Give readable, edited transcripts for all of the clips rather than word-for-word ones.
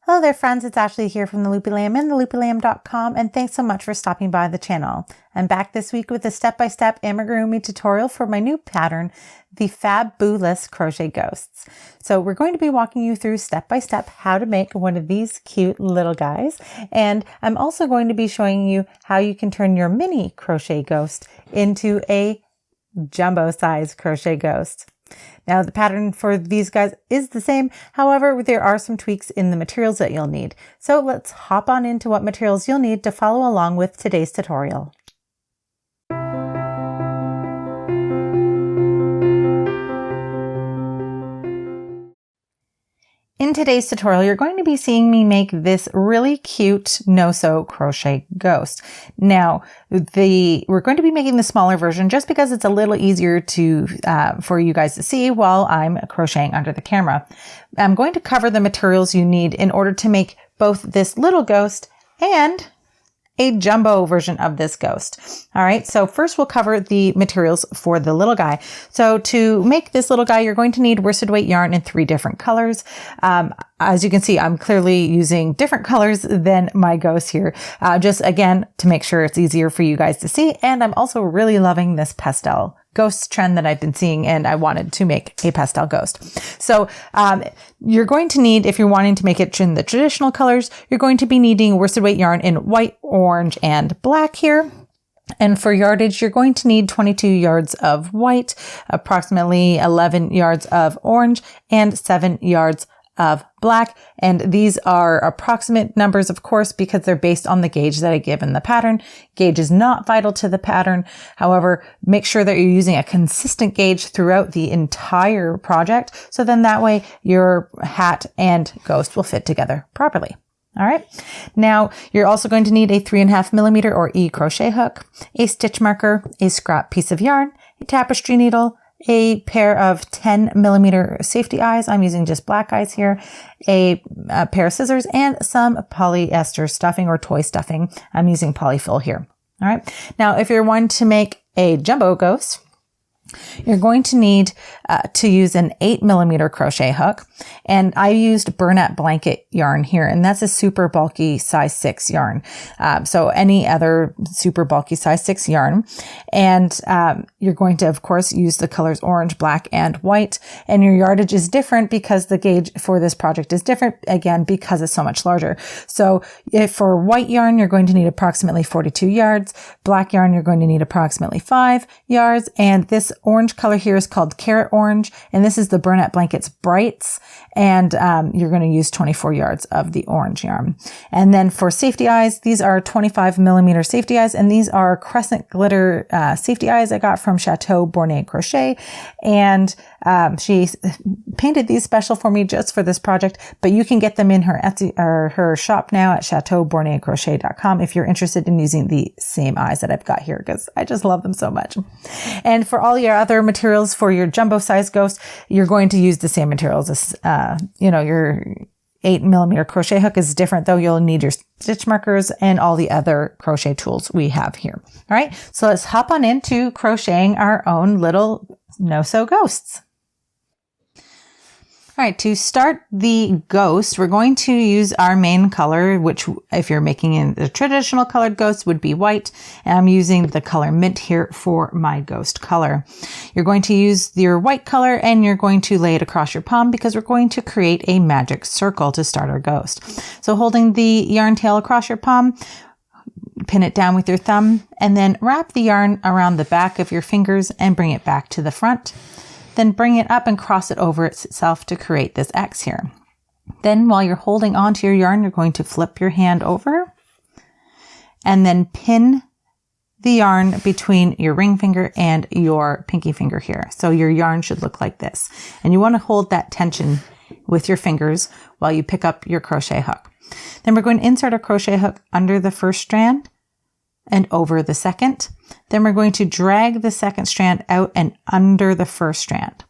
Hello there friends, it's Ashley here from the Loopy Lamb and theloopylamb.com, and thanks so much for stopping by the channel. I'm back this week with a step-by-step amigurumi tutorial for my new pattern, the Fab-Boo-Lous crochet ghosts. So we're going to be walking you through step-by-step how to make one of these cute little guys, and I'm also going to be showing you how you can turn your mini crochet ghost into a jumbo size crochet ghost. Now the pattern for these guys is the same, however there are some tweaks in the materials that you'll need. So let's hop on into what materials you'll need to follow along with today's tutorial. In today's tutorial, you're going to be seeing me make this really cute no-sew crochet ghost. Now, we're going to be making the smaller version just because it's a little easier to for you guys to see while I'm crocheting under the camera. I'm going to cover the materials you need in order to make both this little ghost and a jumbo version of this ghost. All right, so first we'll cover the materials for the little guy. So to make this little guy, you're going to need worsted weight yarn in 3 different colors. As you can see, I'm clearly using different colors than my ghost here, just again, to make sure it's easier for you guys to see. And I'm also really loving this pastel ghost trend that I've been seeing, and I wanted to make a pastel ghost. So you're going to need, if you're wanting to make it in the traditional colors, you're going to be needing worsted weight yarn in white, orange, and black here. And for yardage, you're going to need 22 yards of white, approximately 11 yards of orange, and 7 yards of black. And these are approximate numbers, of course, because they're based on the gauge that I give in the pattern. Gauge is not vital to the pattern. However, make sure that you're using a consistent gauge throughout the entire project. So then that way your hat and ghost will fit together properly. All right. Now you're also going to need a 3.5 millimeter or E crochet hook, a stitch marker, a scrap piece of yarn, a tapestry needle, a pair of 10 millimeter safety eyes. I'm using just black eyes here, a pair of scissors, and some polyester stuffing or toy stuffing. I'm using polyfill here. All right. Now, if you're wanting to make a jumbo ghost, you're going to need to use an 8 millimeter crochet hook, and I used Burnett blanket yarn here, and that's a super bulky size 6 yarn. So any other super bulky size 6 yarn, and you're going to, of course, use the colors orange, black, and white. And your yardage is different because the gauge for this project is different, again, because it's so much larger. So if for white yarn, you're going to need approximately 42 yards. Black yarn, you're going to need approximately 5 yards, and this orange color here is called Carrot Orange, and this is the Burnett Blankets Brights, and you're going to use 24 yards of the orange yarn. And then for safety eyes, these are 25 millimeter safety eyes, and these are crescent glitter safety eyes I got from Chateau Bornet Crochet, and she painted these special for me just for this project, but you can get them in her Etsy or her shop now at chateaubornetcrochet.com if you're interested in using the same eyes that I've got here, because I just love them so much. And for all your other materials for your jumbo size ghost, you're going to use the same materials as, your 8 millimeter crochet hook is different though. You'll need your stitch markers and all the other crochet tools we have here. All right. So let's hop on into crocheting our own little no-sew ghosts. All right, to start the ghost, we're going to use our main color, which if you're making in the traditional colored ghost would be white. And I'm using the color mint here for my ghost color. You're going to use your white color and you're going to lay it across your palm because we're going to create a magic circle to start our ghost. So holding the yarn tail across your palm, pin it down with your thumb, and then wrap the yarn around the back of your fingers and bring it back to the front. Then bring it up and cross it over itself to create this X here. Then while you're holding onto your yarn, you're going to flip your hand over and then pin the yarn between your ring finger and your pinky finger here. So your yarn should look like this. And you want to hold that tension with your fingers while you pick up your crochet hook. Then we're going to insert a crochet hook under the first strand and over the second. Then we're going to drag the second strand out and under the first strand.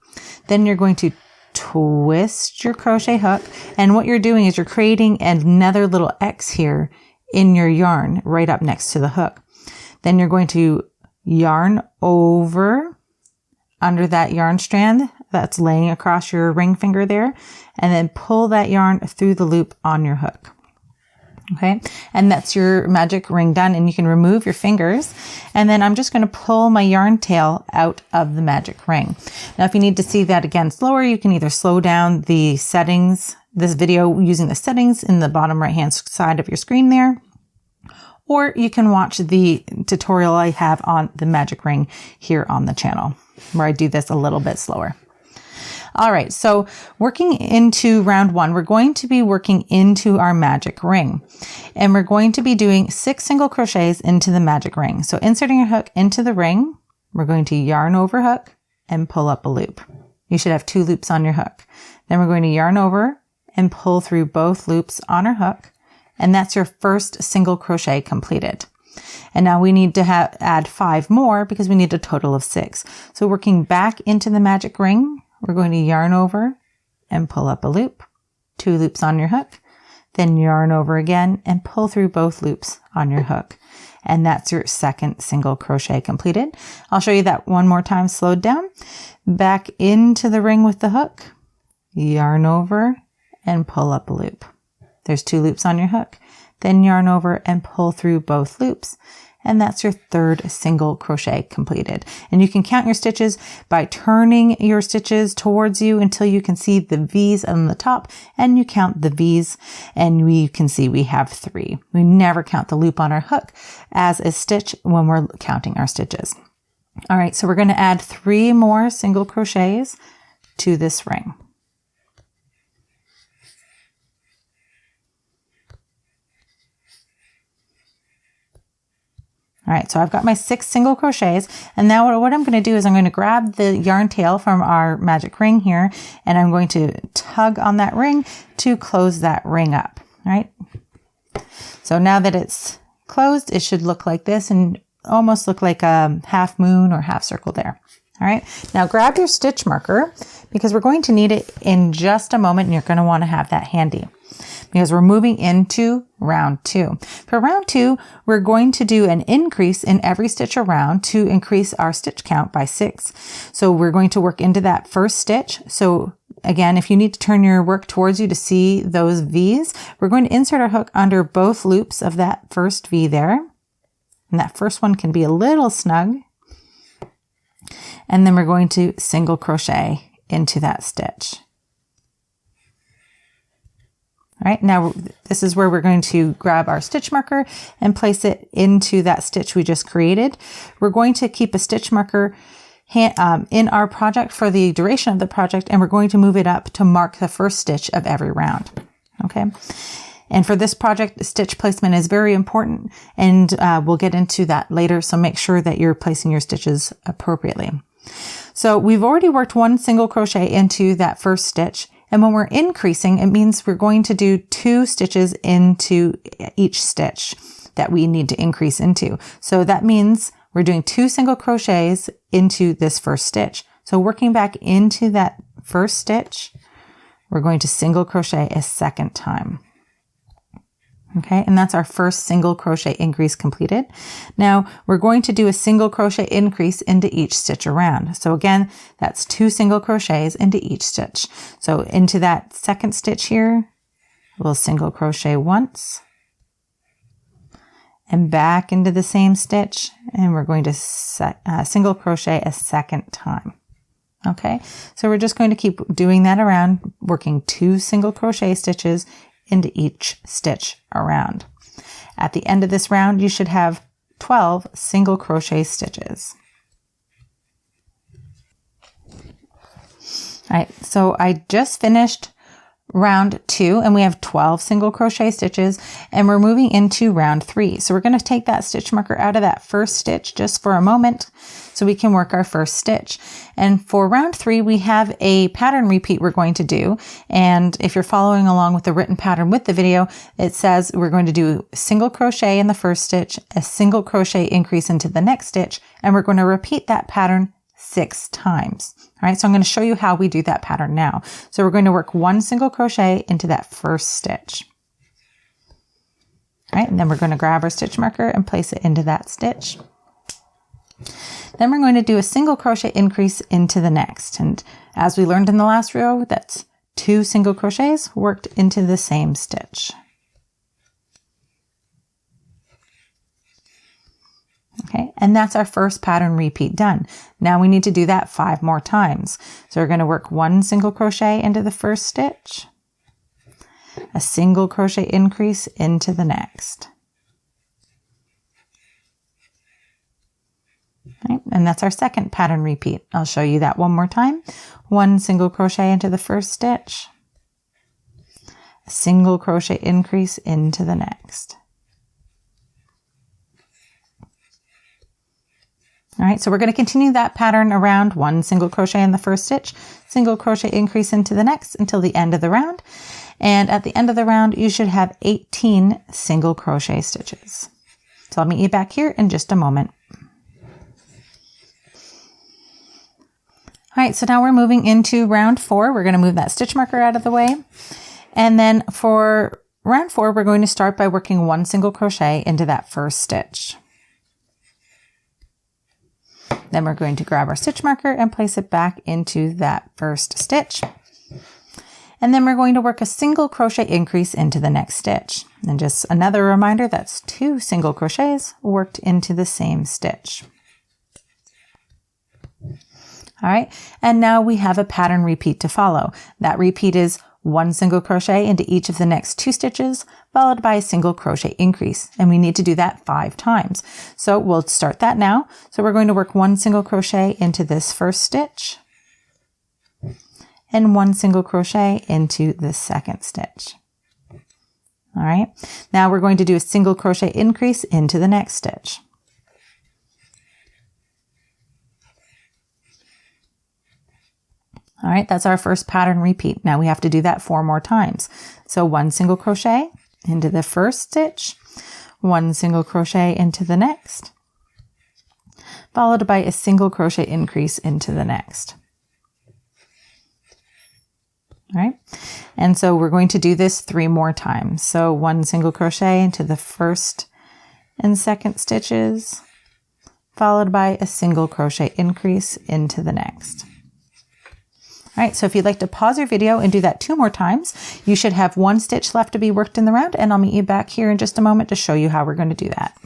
Then you're going to twist your crochet hook, and what you're doing is you're creating another little X here in your yarn right up next to the hook. Then you're going to yarn over under that yarn strand that's laying across your ring finger there, and then pull that yarn through the loop on your hook. Okay, and that's your magic ring done, and you can remove your fingers. And then I'm just going to pull my yarn tail out of the magic ring. Now, if you need to see that again slower, you can either slow down the settings, this video using the settings in the bottom right hand side of your screen there, or you can watch the tutorial I have on the magic ring here on the channel, where I do this a little bit slower. All right, so working into round 1, we're going to be working into our magic ring, and we're going to be doing 6 single crochets into the magic ring. So inserting your hook into the ring, we're going to yarn over hook and pull up a loop. You should have 2 loops on your hook. Then we're going to yarn over and pull through both loops on our hook, and that's your first single crochet completed. And now we need to add 5 more because we need a total of 6. So working back into the magic ring, we're going to yarn over and pull up a loop, 2 loops on your hook, then yarn over again and pull through both loops on your hook. And that's your second single crochet completed. I'll show you that one more time slowed down. Back into the ring with the hook, yarn over and pull up a loop. There's 2 loops on your hook, then yarn over and pull through both loops. And that's your third single crochet completed. And you can count your stitches by turning your stitches towards you until you can see the V's on the top, and you count the V's and we can see we have 3. We never count the loop on our hook as a stitch when we're counting our stitches. All right, so we're going to add 3 more single crochets to this ring. All right, so I've got my 6 single crochets, and now what I'm going to do is I'm going to grab the yarn tail from our magic ring here, and I'm going to tug on that ring to close that ring up. All right, so now that it's closed, it should look like this and almost look like a half moon or half circle there. All right, now grab your stitch marker because we're going to need it in just a moment, and you're going to want to have that handy, because we're moving into round 2. For round 2, we're going to do an increase in every stitch around to increase our stitch count by 6. So we're going to work into that first stitch. So again, if you need to turn your work towards you to see those V's, we're going to insert our hook under both loops of that first V there. And that first one can be a little snug. And then we're going to single crochet into that stitch. All right, now this is where we're going to grab our stitch marker and place it into that stitch we just created. We're going to keep a stitch marker in our project for the duration of the project, and we're going to move it up to mark the first stitch of every round. Okay, and for this project, stitch placement is very important, and we'll get into that later, so make sure that you're placing your stitches appropriately. So we've already worked 1 single crochet into that first stitch. And when we're increasing, it means we're going to do 2 stitches into each stitch that we need to increase into. So that means we're doing 2 single crochets into this first stitch. So working back into that first stitch, we're going to single crochet a second time. Okay, and that's our first single crochet increase completed. Now we're going to do a single crochet increase into each stitch around. So again, that's 2 single crochets into each stitch. So into that second stitch here, we'll single crochet once and back into the same stitch, and we're going to single crochet a second time. Okay, so we're just going to keep doing that around, working 2 single crochet stitches into each stitch around. At the end of this round, you should have 12 single crochet stitches. All right, so I just finished round 2 and we have 12 single crochet stitches, and we're moving into round 3. So we're going to take that stitch marker out of that first stitch just for a moment so we can work our first stitch. And for round 3, we have a pattern repeat we're going to do. And if you're following along with the written pattern with the video, it says we're going to do single crochet in the first stitch, a single crochet increase into the next stitch, and we're going to repeat that pattern 6 times. All right, so I'm going to show you how we do that pattern now. So we're going to work 1 single crochet into that first stitch. All right, and then we're going to grab our stitch marker and place it into that stitch. Then we're going to do a single crochet increase into the next. And as we learned in the last row, that's 2 single crochets worked into the same stitch. Okay, and that's our first pattern repeat done. Now we need to do that 5 more times. So we're going to work 1 single crochet into the first stitch, a single crochet increase into the next. Okay, and that's our second pattern repeat. I'll show you that one more time. 1 single crochet into the first stitch, a single crochet increase into the next. All right, so we're going to continue that pattern around 1 single crochet in the first stitch, single crochet increase into the next until the end of the round. And at the end of the round, you should have 18 single crochet stitches. So I'll meet you back here in just a moment. All right, so now we're moving into round 4. We're going to move that stitch marker out of the way. And then for round 4, we're going to start by working 1 single crochet into that first stitch. Then we're going to grab our stitch marker and place it back into that first stitch. And then we're going to work a single crochet increase into the next stitch. And just another reminder, that's 2 single crochets worked into the same stitch. All right, and now we have a pattern repeat to follow. That repeat is 1 single crochet into each of the next 2 stitches, followed by a single crochet increase. And we need to do that 5 times. So we'll start that now. So we're going to work 1 single crochet into this first stitch and 1 single crochet into the second stitch. All right, now we're going to do a single crochet increase into the next stitch. All right, that's our first pattern repeat. Now we have to do that 4 more times. So 1 single crochet into the first stitch, 1 single crochet into the next, followed by a single crochet increase into the next. All right, and so we're going to do this 3 more times. So 1 single crochet into the first and second stitches, followed by a single crochet increase into the next. All right, so if you'd like to pause your video and do that 2 more times, you should have 1 stitch left to be worked in the round, and I'll meet you back here in just a moment to show you how we're going to do that.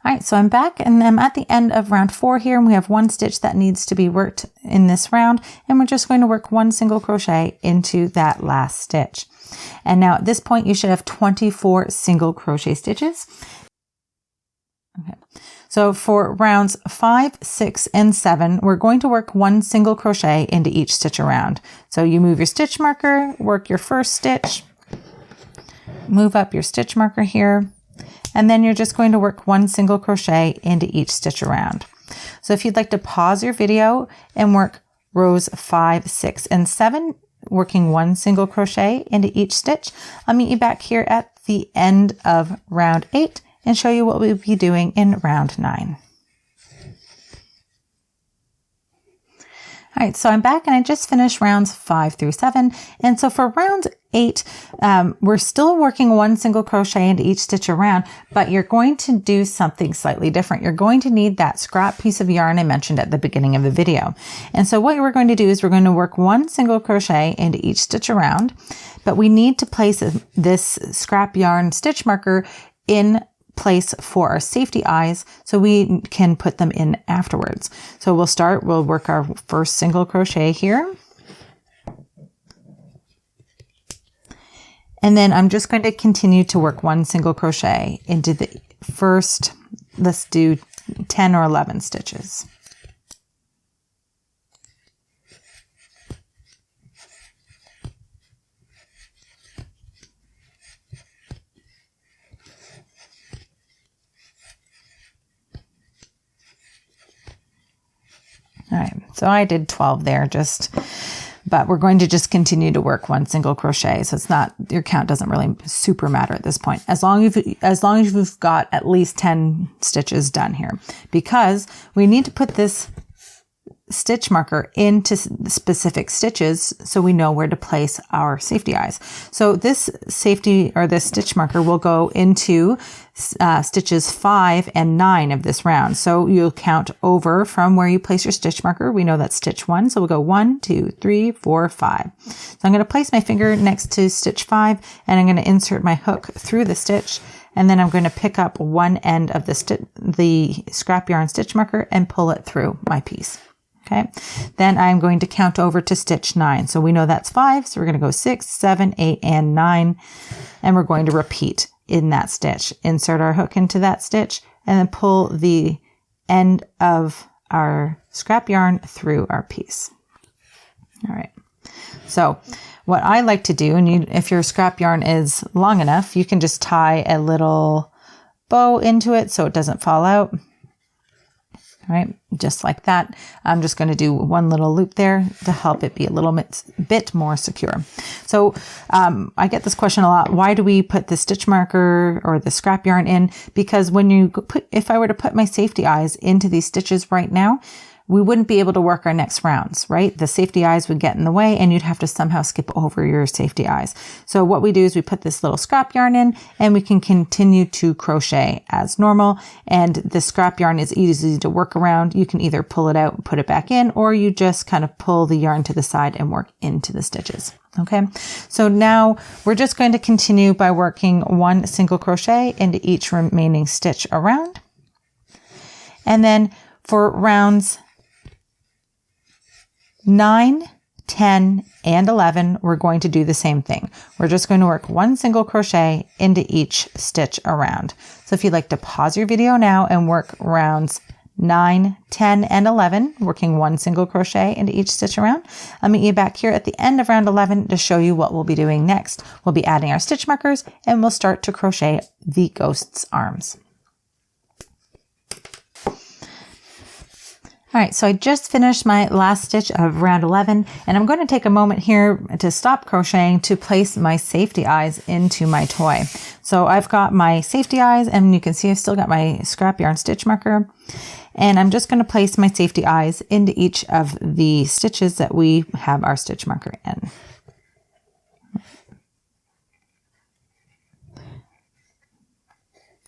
All right, so I'm back and I'm at the end of round 4 here, and we have 1 stitch that needs to be worked in this round, and we're just going to work 1 single crochet into that last stitch. And now at this point, you should have 24 single crochet stitches. Okay. So for rounds 5, 6, and 7, we're going to work 1 single crochet into each stitch around. So you move your stitch marker, work your first stitch, move up your stitch marker here, and then you're just going to work 1 single crochet into each stitch around. So if you'd like to pause your video and work rows 5, 6, and 7, working 1 single crochet into each stitch, I'll meet you back here at the end of round 8 and show you what we'll be doing in round 9. All right, so I'm back and I just finished rounds 5 through 7. And so for round 8, we're still working 1 single crochet into each stitch around, but you're going to do something slightly different. You're going to need that scrap piece of yarn I mentioned at the beginning of the video. And so what we're going to do is we're going to work 1 single crochet into each stitch around, but we need to place this scrap yarn stitch marker in place for our safety eyes so we can put them in afterwards. So we'll work our first single crochet here. And then I'm just going to continue to work 1 single crochet into the first, let's do 10 or 11 stitches. All right, so I did 12 there but we're going to just continue to work 1 single crochet. So it's not, your count doesn't really super matter at this point. As long as you've got at least 10 stitches done here, because we need to put this stitch marker into specific stitches so we know where to place our safety eyes. So this stitch marker will go into stitches 5 and 9 of this round. So you'll count over from where you place your stitch marker. We know that's stitch 1. So we'll go 1, 2, 3, 4, 5. So I'm going to place my finger next to stitch 5 and I'm going to insert my hook through the stitch. And then I'm going to pick up one end of the scrap yarn stitch marker and pull it through my piece. Okay. Then I'm going to count over to stitch 9. So we know that's 5. So we're going to go 6, 7, 8, and 9. And we're going to repeat in that stitch. Insert our hook into that stitch and then pull the end of our scrap yarn through our piece. All right. So what I like to do, and if your scrap yarn is long enough, you can just tie a little bow into it so it doesn't fall out. All right, just like that. I'm just going to do one little loop there to help it be a little bit more secure. So I get this question a lot. Why do we put the stitch marker or the scrap yarn in? Because if I were to put my safety eyes into these stitches right now, we wouldn't be able to work our next rounds, right? The safety eyes would get in the way and you'd have to somehow skip over your safety eyes. So what we do is we put this little scrap yarn in and we can continue to crochet as normal. And the scrap yarn is easy to work around. You can either pull it out and put it back in, or you just kind of pull the yarn to the side and work into the stitches. Okay, so now we're just going to continue by working one single crochet into each remaining stitch around. And then for rounds 9, 10, and 11, we're going to do the same thing. We're just going to work one single crochet into each stitch around. So if you'd like to pause your video now and work rounds 9, 10, and 11, working one single crochet into each stitch around, I'll meet you back here at the end of round 11 to show you what we'll be doing next. We'll be adding our stitch markers and we'll start to crochet the ghost's arms. All right, so I just finished my last stitch of round 11, and I'm going to take a moment here to stop crocheting to place my safety eyes into my toy. So I've got my safety eyes, and you can see I've still got my scrap yarn stitch marker, and I'm just going to place my safety eyes into each of the stitches that we have our stitch marker in.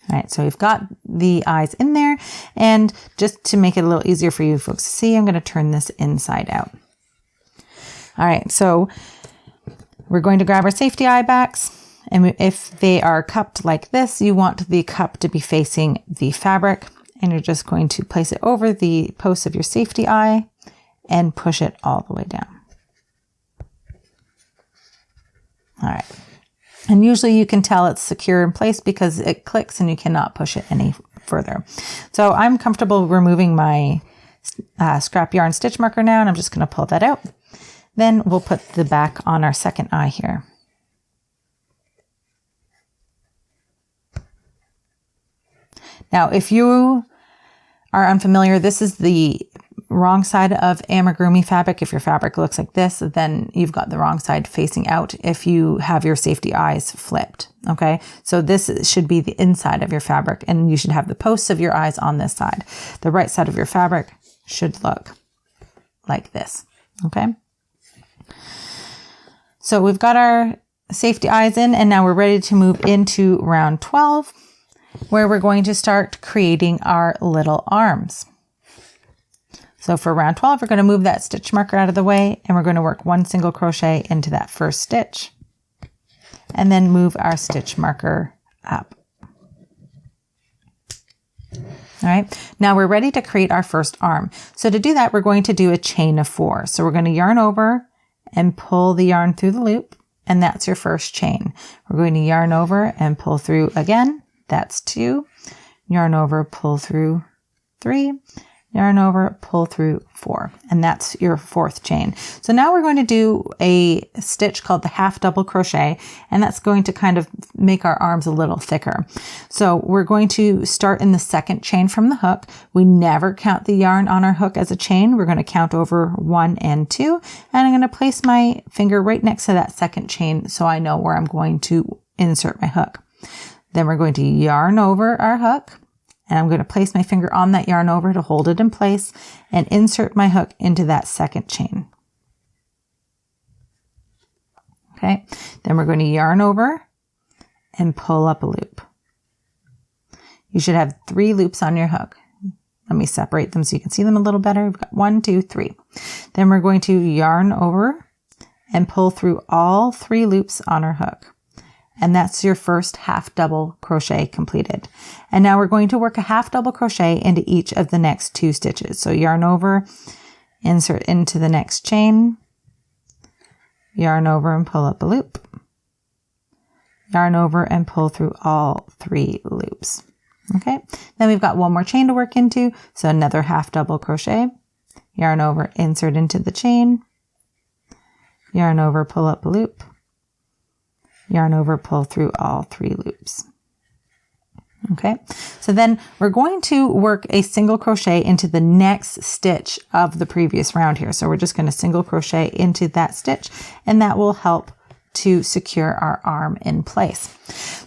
All right, so we've got the eyes in there, and just to make it a little easier for you folks to see, I'm going to turn this inside out. All right, so we're going to grab our safety eye backs, and if they are cupped like this, you want the cup to be facing the fabric, and you're just going to place it over the post of your safety eye and push it all the way down. All right. And usually you can tell it's secure in place because it clicks and you cannot push it any further. So I'm comfortable removing my scrap yarn stitch marker now, and I'm just going to pull that out. Then we'll put the back on our second eye here. Now, if you are unfamiliar, this is the wrong side of amigurumi fabric. If your fabric looks like this, then you've got the wrong side facing out if you have your safety eyes flipped. Okay, so this should be the inside of your fabric, and you should have the posts of your eyes on this side. The right side of your fabric should look like this. Okay, so we've got our safety eyes in, and now we're ready to move into round 12, where we're going to start creating our little arms. So for round 12, we're going to move that stitch marker out of the way, and we're going to work one single crochet into that first stitch, and then move our stitch marker up. All right, now we're ready to create our first arm. So to do that, we're going to do a chain of 4. So we're going to yarn over and pull the yarn through the loop, and that's your first chain. We're going to yarn over and pull through again. That's 2. Yarn over, pull through 3. Yarn over, pull through 4, and that's your 4th chain. So now we're going to do a stitch called the half double crochet, and that's going to kind of make our arms a little thicker. So we're going to start in the 2nd chain from the hook. We never count the yarn on our hook as a chain. We're going to count over 1 and 2, and I'm going to place my finger right next to that 2nd chain so I know where I'm going to insert my hook. Then we're going to yarn over our hook And I'm going to place my finger on that yarn over to hold it in place and insert my hook into that second chain. Okay, then we're going to yarn over and pull up a loop. You should have 3 loops on your hook. Let me separate them so you can see them a little better. We've got 1, 2, 3. Then we're going to yarn over and pull through all 3 loops on our hook. And that's your first half double crochet completed. And now we're going to work a half double crochet into each of the next 2 stitches. So yarn over, insert into the next chain, yarn over and pull up a loop, yarn over and pull through all 3 loops. Okay, then we've got 1 more chain to work into. So another half double crochet, yarn over, insert into the chain, yarn over, pull up a loop, yarn over, pull through all 3 loops. Okay, so then we're going to work a single crochet into the next stitch of the previous round here. So we're just going to single crochet into that stitch, and that will help to secure our arm in place.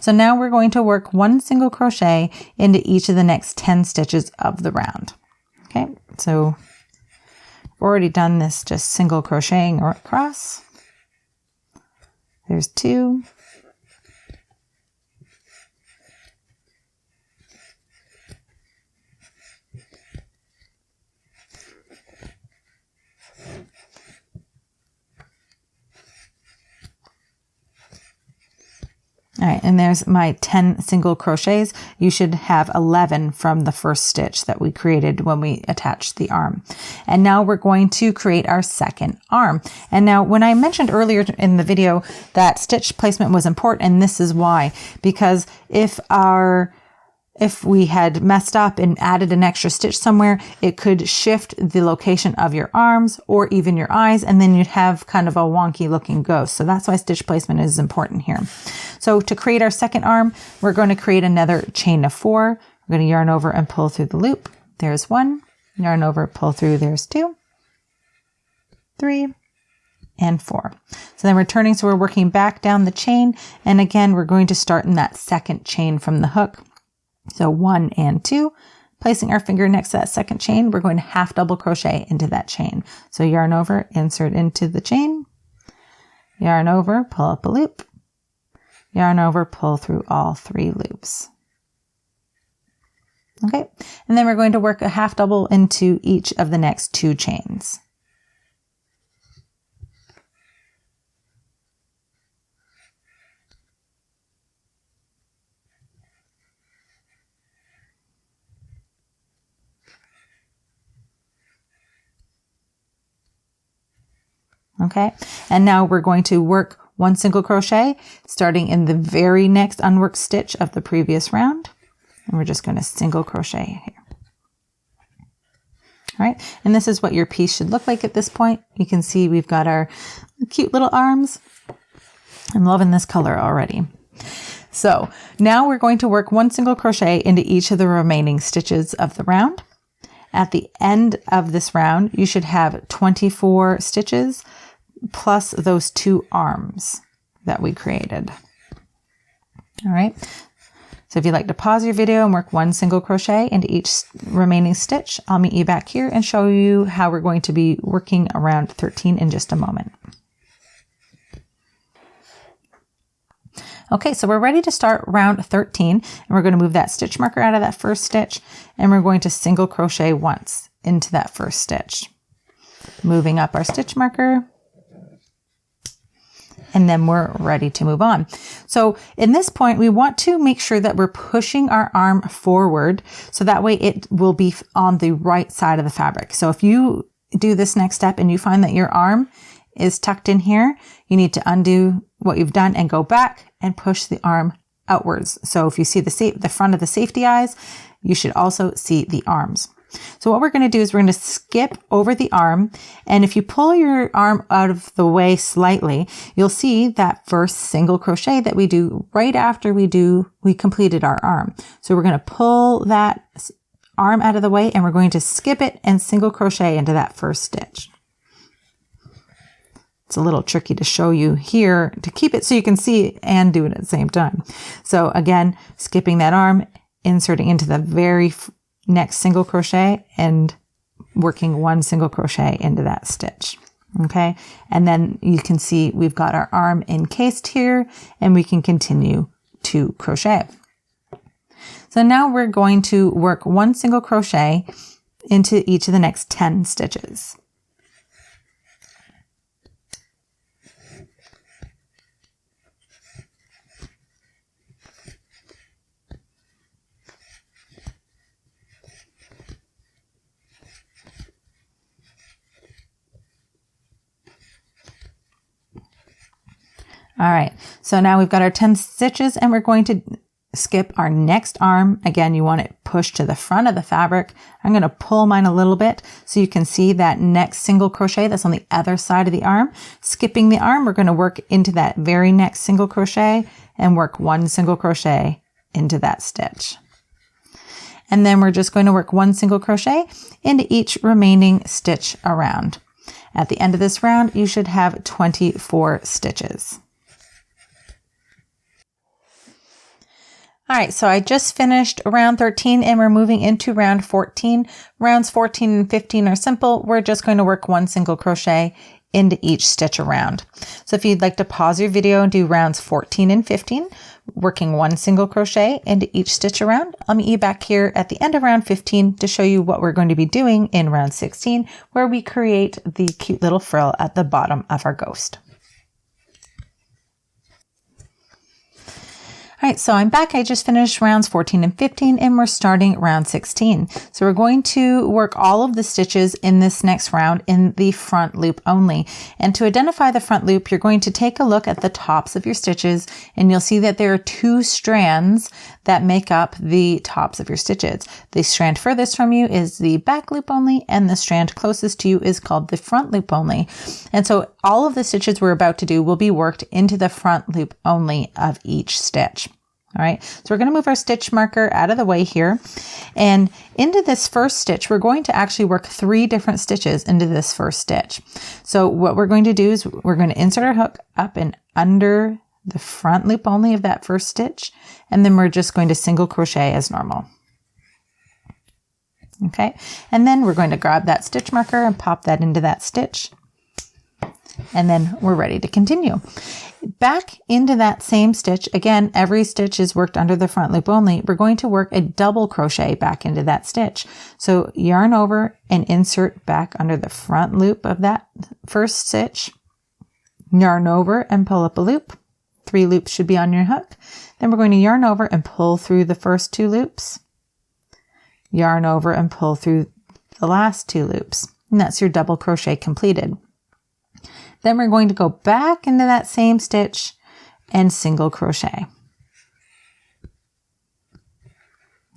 So now we're going to work 1 single crochet into each of the next 10 stitches of the round. Okay, so I've already done this just single crocheting across. There's 2. All right, and there's my 10 single crochets. You should have 11 from the first stitch that we created when we attached the arm. And now we're going to create our second arm. And now when I mentioned earlier in the video that stitch placement was important, and this is why, because if we had messed up and added an extra stitch somewhere, it could shift the location of your arms or even your eyes, and then you'd have kind of a wonky looking ghost. So that's why stitch placement is important here. So to create our second arm, we're going to create another chain of 4. We're going to yarn over and pull through the loop. There's 1, yarn over, pull through, there's 2, 3, and 4. So then we're turning, so we're working back down the chain. And again, we're going to start in that second chain from the hook. So 1 and 2, placing our finger next to that second chain, we're going to half double crochet into that chain. So yarn over, insert into the chain, yarn over, pull up a loop, yarn over, pull through all 3 loops. Okay, and then we're going to work a half double into each of the next 2 chains. Okay, and now we're going to work 1 single crochet starting in the very next unworked stitch of the previous round. And we're just going to single crochet here. All right, and this is what your piece should look like at this point. You can see we've got our cute little arms. I'm loving this color already. So now we're going to work 1 single crochet into each of the remaining stitches of the round. At the end of this round, you should have 24 stitches plus those 2 arms that we created. All right. So if you'd like to pause your video and work 1 single crochet into each remaining stitch, I'll meet you back here and show you how we're going to be working around 13 in just a moment. Okay, so we're ready to start round 13, and we're going to move that stitch marker out of that first stitch, and we're going to single crochet once into that first stitch. Moving up our stitch marker, and then we're ready to move on. So in this point, we want to make sure that we're pushing our arm forward, so that way it will be on the right side of the fabric. So if you do this next step and you find that your arm is tucked in here, you need to undo what you've done and go back and push the arm outwards. So if you see the front of the safety eyes, you should also see the arms. So what we're going to do is we're going to skip over the arm, and if you pull your arm out of the way slightly, you'll see that first single crochet that we do right after we completed our arm. So we're going to pull that arm out of the way, and we're going to skip it and single crochet into that first stitch. It's a little tricky to show you here to keep it so you can see it and do it at the same time. So again, skipping that arm inserting into the very next single crochet and working 1 single crochet into that stitch. Okay, and then you can see we've got our arm encased here, and we can continue to crochet. So now we're going to work 1 single crochet into each of the next 10 stitches. All right, so now we've got our 10 stitches, and we're going to skip our next arm. Again, you want it pushed to the front of the fabric. I'm going to pull mine a little bit so you can see that next single crochet that's on the other side of the arm. Skipping the arm, we're going to work into that very next single crochet and work 1 single crochet into that stitch. And then we're just going to work 1 single crochet into each remaining stitch around. At the end of this round, you should have 24 stitches. All right, so I just finished round 13 and we're moving into round 14. Rounds 14 and 15 are simple. We're just going to work 1 single crochet into each stitch around. So if you'd like to pause your video and do rounds 14 and 15, working 1 single crochet into each stitch around, I'll meet you back here at the end of round 15 to show you what we're going to be doing in round 16, where we create the cute little frill at the bottom of our ghost. All right, so I'm back. I just finished rounds 14 and 15 and we're starting round 16. So we're going to work all of the stitches in this next round in the front loop only. And to identify the front loop, you're going to take a look at the tops of your stitches and you'll see that there are 2 strands that make up the tops of your stitches. The strand furthest from you is the back loop only, and the strand closest to you is called the front loop only. And so all of the stitches we're about to do will be worked into the front loop only of each stitch. All right, so we're going to move our stitch marker out of the way here, and into this first stitch, we're going to actually work 3 different stitches into this first stitch. So what we're going to do is we're going to insert our hook up and under the front loop only of that first stitch, and then we're just going to single crochet as normal. Okay, and then we're going to grab that stitch marker and pop that into that stitch, and then we're ready to continue. Back into that same stitch, again, every stitch is worked under the front loop only. We're going to work a double crochet back into that stitch. So yarn over and insert back under the front loop of that first stitch, yarn over and pull up a loop. 3 loops should be on your hook. Then we're going to yarn over and pull through the first 2 loops, yarn over and pull through the last 2 loops. And that's your double crochet completed. Then we're going to go back into that same stitch and single crochet.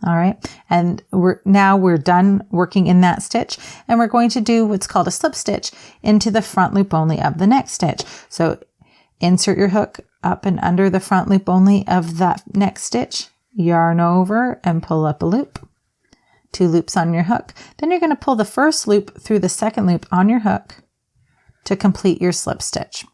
All right, and we're done working in that stitch, and we're going to do what's called a slip stitch into the front loop only of the next stitch. So insert your hook up and under the front loop only of that next stitch, yarn over and pull up a loop. 2 loops on your hook. Then you're going to pull the first loop through the second loop on your hook to complete your slip stitch.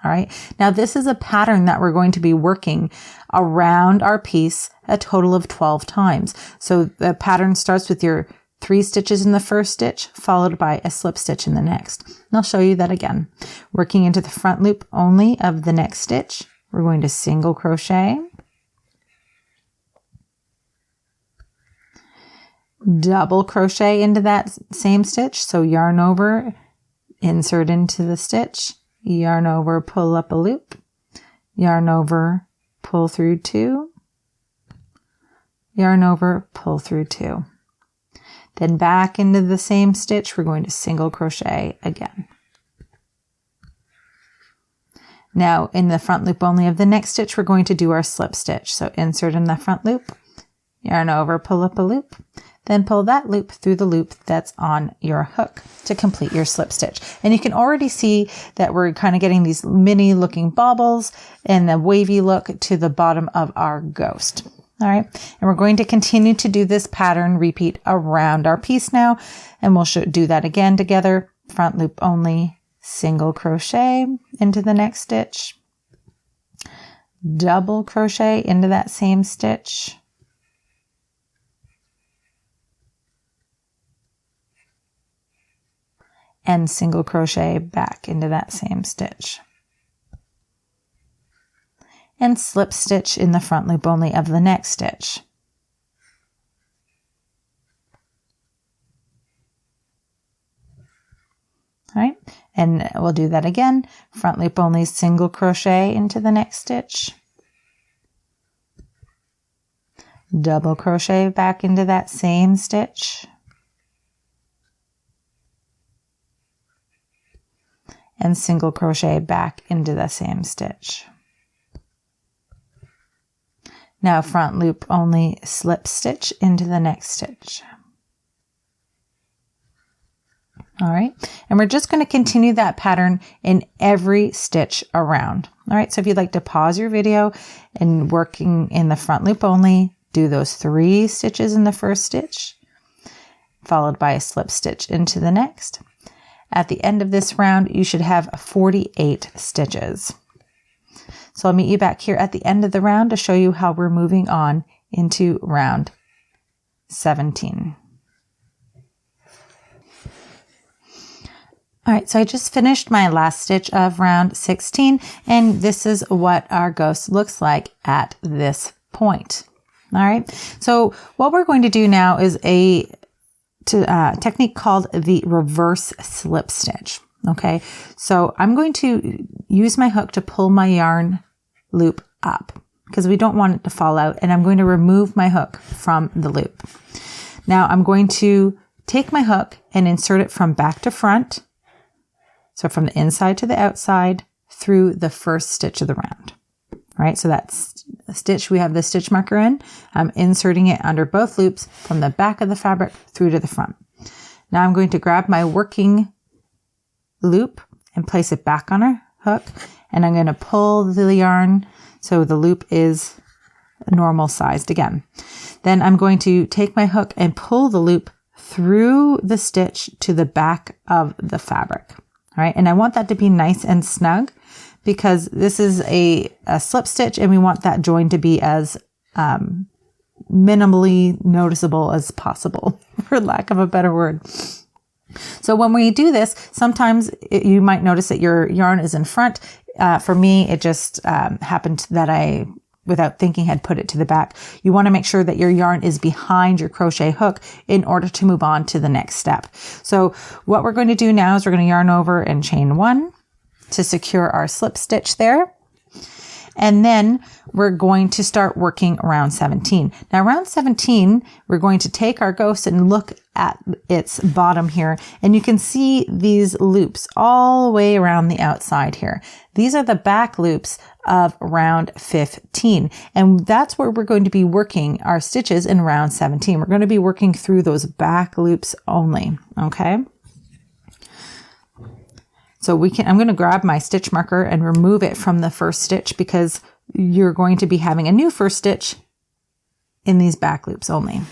All right, now this is a pattern that we're going to be working around our piece a total of 12 times. So the pattern starts with your 3 stitches in the first stitch, followed by a slip stitch in the next. And I'll show you that again. Working into the front loop only of the next stitch, we're going to single crochet, double crochet into that same stitch. So yarn over, insert into the stitch, yarn over, pull up a loop, yarn over, pull through 2, yarn over, pull through 2. Then back into the same stitch, we're going to single crochet again. Now in the front loop only of the next stitch, we're going to do our slip stitch. So insert in the front loop, yarn over, pull up a loop, then pull that loop through the loop that's on your hook to complete your slip stitch. And you can already see that we're kind of getting these mini looking baubles and the wavy look to the bottom of our ghost. All right, and we're going to continue to do this pattern repeat around our piece now, and we'll do that again together. Front loop only, single crochet into the next stitch, double crochet into that same stitch, and single crochet back into that same stitch. And slip stitch in the front loop only of the next stitch. All right, and we'll do that again. Front loop only, single crochet into the next stitch. Double crochet back into that same stitch. And single crochet back into the same stitch. Now front loop only, slip stitch into the next stitch. All right, and we're just going to continue that pattern in every stitch around. All right, so if you'd like to pause your video and working in the front loop only, do those 3 stitches in the first stitch, followed by a slip stitch into the next. At the end of this round, you should have 48 stitches. So I'll meet you back here at the end of the round to show you how we're moving on into round 17. All right, so I just finished my last stitch of round 16, and this is what our ghost looks like at this point. All right, so what we're going to do now is a technique called the reverse slip stitch. Okay, so I'm going to use my hook to pull my yarn loop up because we don't want it to fall out, and I'm going to remove my hook from the loop. Now I'm going to take my hook and insert it from back to front. So from the inside to the outside through the first stitch of the round. All right, so that's a stitch we have the stitch marker in. I'm inserting it under both loops from the back of the fabric through to the front. Now I'm going to grab my working loop and place it back on our hook, and I'm going to pull the yarn so the loop is normal sized again. Then I'm going to take my hook and pull the loop through the stitch to the back of the fabric. All right, and I want that to be nice and snug because this is a slip stitch and we want that join to be as minimally noticeable as possible, for lack of a better word. So when we do this, sometimes you might notice that your yarn is in front. For me, it just happened that I, without thinking, had put it to the back. You want to make sure that your yarn is behind your crochet hook in order to move on to the next step. So what we're going to do now is we're going to yarn over and chain 1 to secure our slip stitch there. And then we're going to start working round 17. Now round 17, we're going to take our ghost and look at its bottom here. And you can see these loops all the way around the outside here. These are the back loops of round 15. And that's where we're going to be working our stitches in round 17. We're going to be working through those back loops only. Okay. So I'm going to grab my stitch marker and remove it from the first stitch because you're going to be having a new first stitch in these back loops only.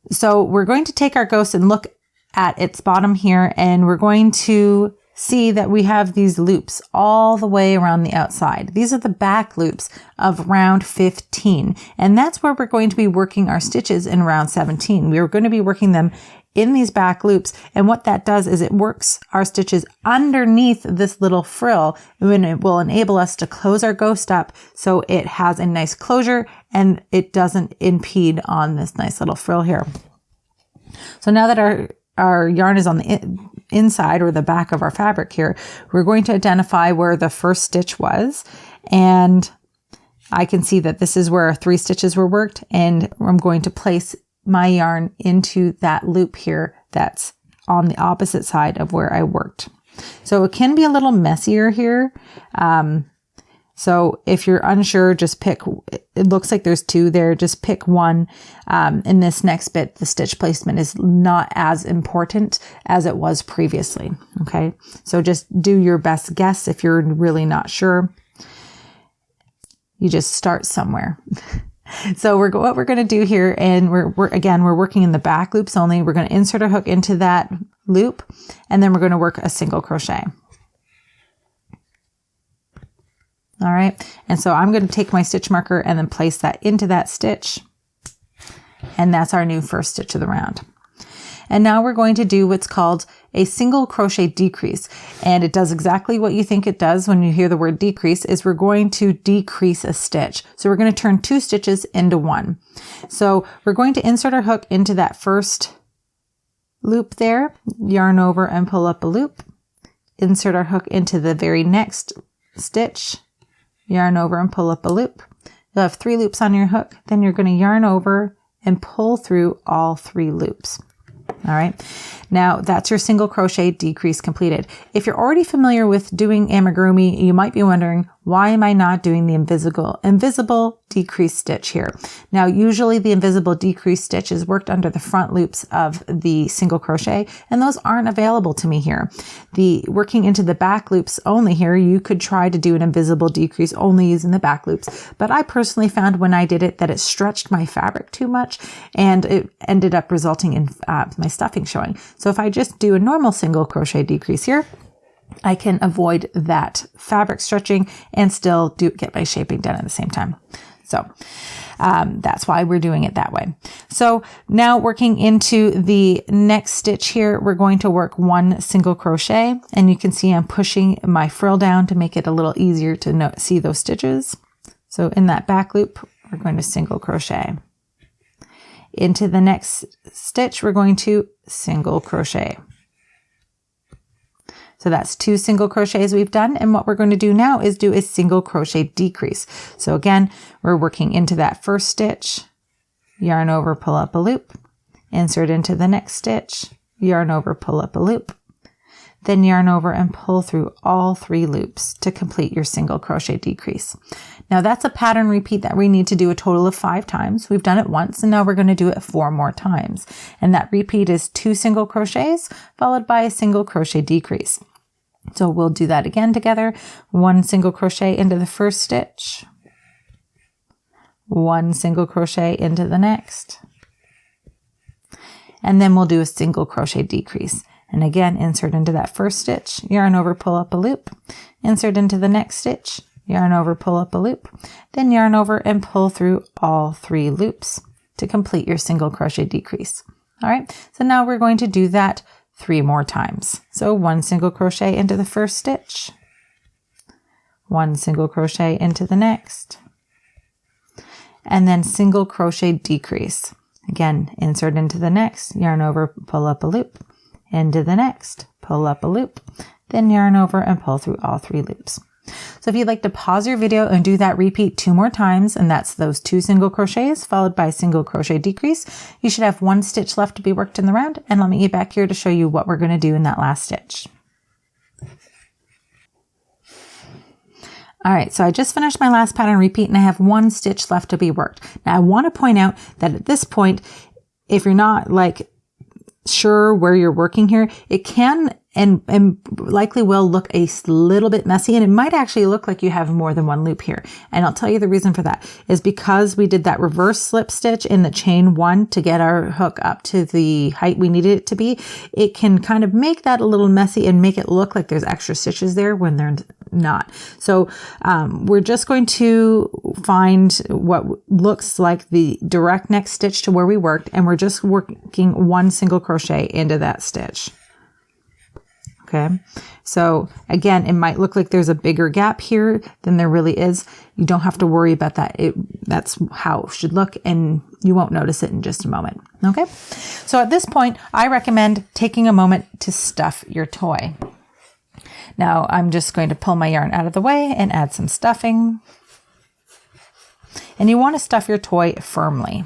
So we're going to take our ghost and look at its bottom here, and we're going to see that we have these loops all the way around the outside. These are the back loops of round 15, and that's where we're going to be working our stitches in round 17. We are going to be working them in these back loops, and what that does is it works our stitches underneath this little frill, and it will enable us to close our ghost up so it has a nice closure and it doesn't impede on this nice little frill here. So now that our yarn is on the inside or the back of our fabric here, we're going to identify where the first stitch was, and I can see that this is where 3 stitches were worked, and I'm going to place my yarn into that loop here that's on the opposite side of where I worked. So it can be a little messier here. So if you're unsure, just pick, it looks like there's 2 there, just pick one. In this next bit, the stitch placement is not as important as it was previously. Okay, so just do your best guess if you're really not sure. You just start somewhere. So what we're going to do here, and we're working in the back loops only. We're going to insert a hook into that loop, and then we're going to work a single crochet. All right, and so I'm going to take my stitch marker and then place that into that stitch, and that's our new first stitch of the round. And now we're going to do what's called a single crochet decrease. And it does exactly what you think it does when you hear the word decrease, is we're going to decrease a stitch. So we're going to turn 2 stitches into 1. So we're going to insert our hook into that first loop there, yarn over and pull up a loop, insert our hook into the very next stitch, yarn over and pull up a loop. You'll have 3 loops on your hook. Then you're going to yarn over and pull through all 3 loops. All right. Now that's your single crochet decrease completed. If you're already familiar with doing amigurumi, you might be wondering, why am I not doing the invisible decrease stitch here? Now, usually the invisible decrease stitch is worked under the front loops of the single crochet, and those aren't available to me here. The working into the back loops only here, you could try to do an invisible decrease only using the back loops, but I personally found when I did it that it stretched my fabric too much, and it ended up resulting in my stuffing showing. So if I just do a normal single crochet decrease here, I can avoid that fabric stretching and still get my shaping done at the same time. So that's why we're doing it that way. So now working into the next stitch here, we're going to work 1 single crochet, and you can see I'm pushing my frill down to make it a little easier to see those stitches. So in that back loop, we're going to single crochet. Into the next stitch, we're going to single crochet. So that's 2 single crochets we've done. And what we're going to do now is do a single crochet decrease. So again, we're working into that first stitch, yarn over, pull up a loop, insert into the next stitch, yarn over, pull up a loop, then yarn over and pull through all 3 loops to complete your single crochet decrease. Now that's a pattern repeat that we need to do a total of 5 times. We've done it once, and now we're going to do it 4 more times. And that repeat is 2 single crochets followed by a single crochet decrease. So we'll do that again together. 1 single crochet into the first stitch, 1 single crochet into the next, and then we'll do a single crochet decrease. And again, insert into that first stitch, yarn over, pull up a loop, insert into the next stitch, yarn over, pull up a loop, then yarn over and pull through all 3 loops to complete your single crochet decrease. All right, so now we're going to do that 3 more times. So 1 single crochet into the first stitch, 1 single crochet into the next, and then single crochet decrease. Again, insert into the next, yarn over, pull up a loop, into the next, pull up a loop, then yarn over and pull through all 3 loops. So if you'd like to pause your video and do that repeat 2 more times, and that's those 2 single crochets followed by a single crochet decrease, you should have 1 stitch left to be worked in the round. And let me get back here to show you what we're going to do in that last stitch. All right, so I just finished my last pattern repeat and I have 1 stitch left to be worked. Now I want to point out that at this point, if you're not sure where you're working here, it can and likely will look a little bit messy, and it might actually look like you have more than 1 loop here. And I'll tell you the reason for that is because we did that reverse slip stitch in the chain 1 to get our hook up to the height we needed it to be. It can kind of make that a little messy and make it look like there's extra stitches there when they're not. So we're just going to find what looks like the direct next stitch to where we worked, and we're just working 1 single crochet into that stitch. Okay, so again, it might look like there's a bigger gap here than there really is. You don't have to worry about that. That's how it should look, and you won't notice it in just a moment. Okay, so at this point, I recommend taking a moment to stuff your toy. Now, I'm just going to pull my yarn out of the way and add some stuffing. And you want to stuff your toy firmly.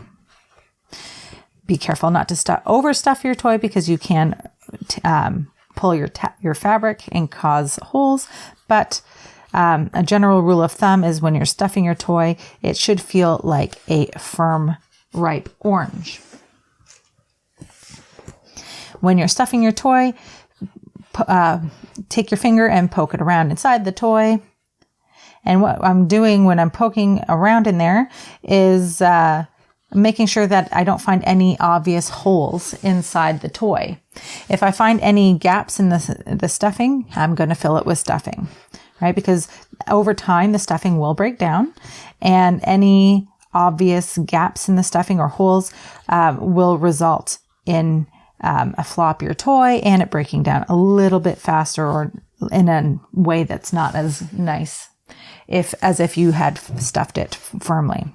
Be careful not to overstuff your toy because you can pull your fabric and cause holes, but a general rule of thumb is when you're stuffing your toy, it should feel like a firm, ripe orange. When you're stuffing your toy, take your finger and poke it around inside the toy. And what I'm doing when I'm poking around in there is making sure that I don't find any obvious holes inside the toy. If I find any gaps in the stuffing, I'm going to fill it with stuffing, right? Because over time, the stuffing will break down, and any obvious gaps in the stuffing or holes will result in a floppier toy and it breaking down a little bit faster or in a way that's not as nice as if you had stuffed it firmly.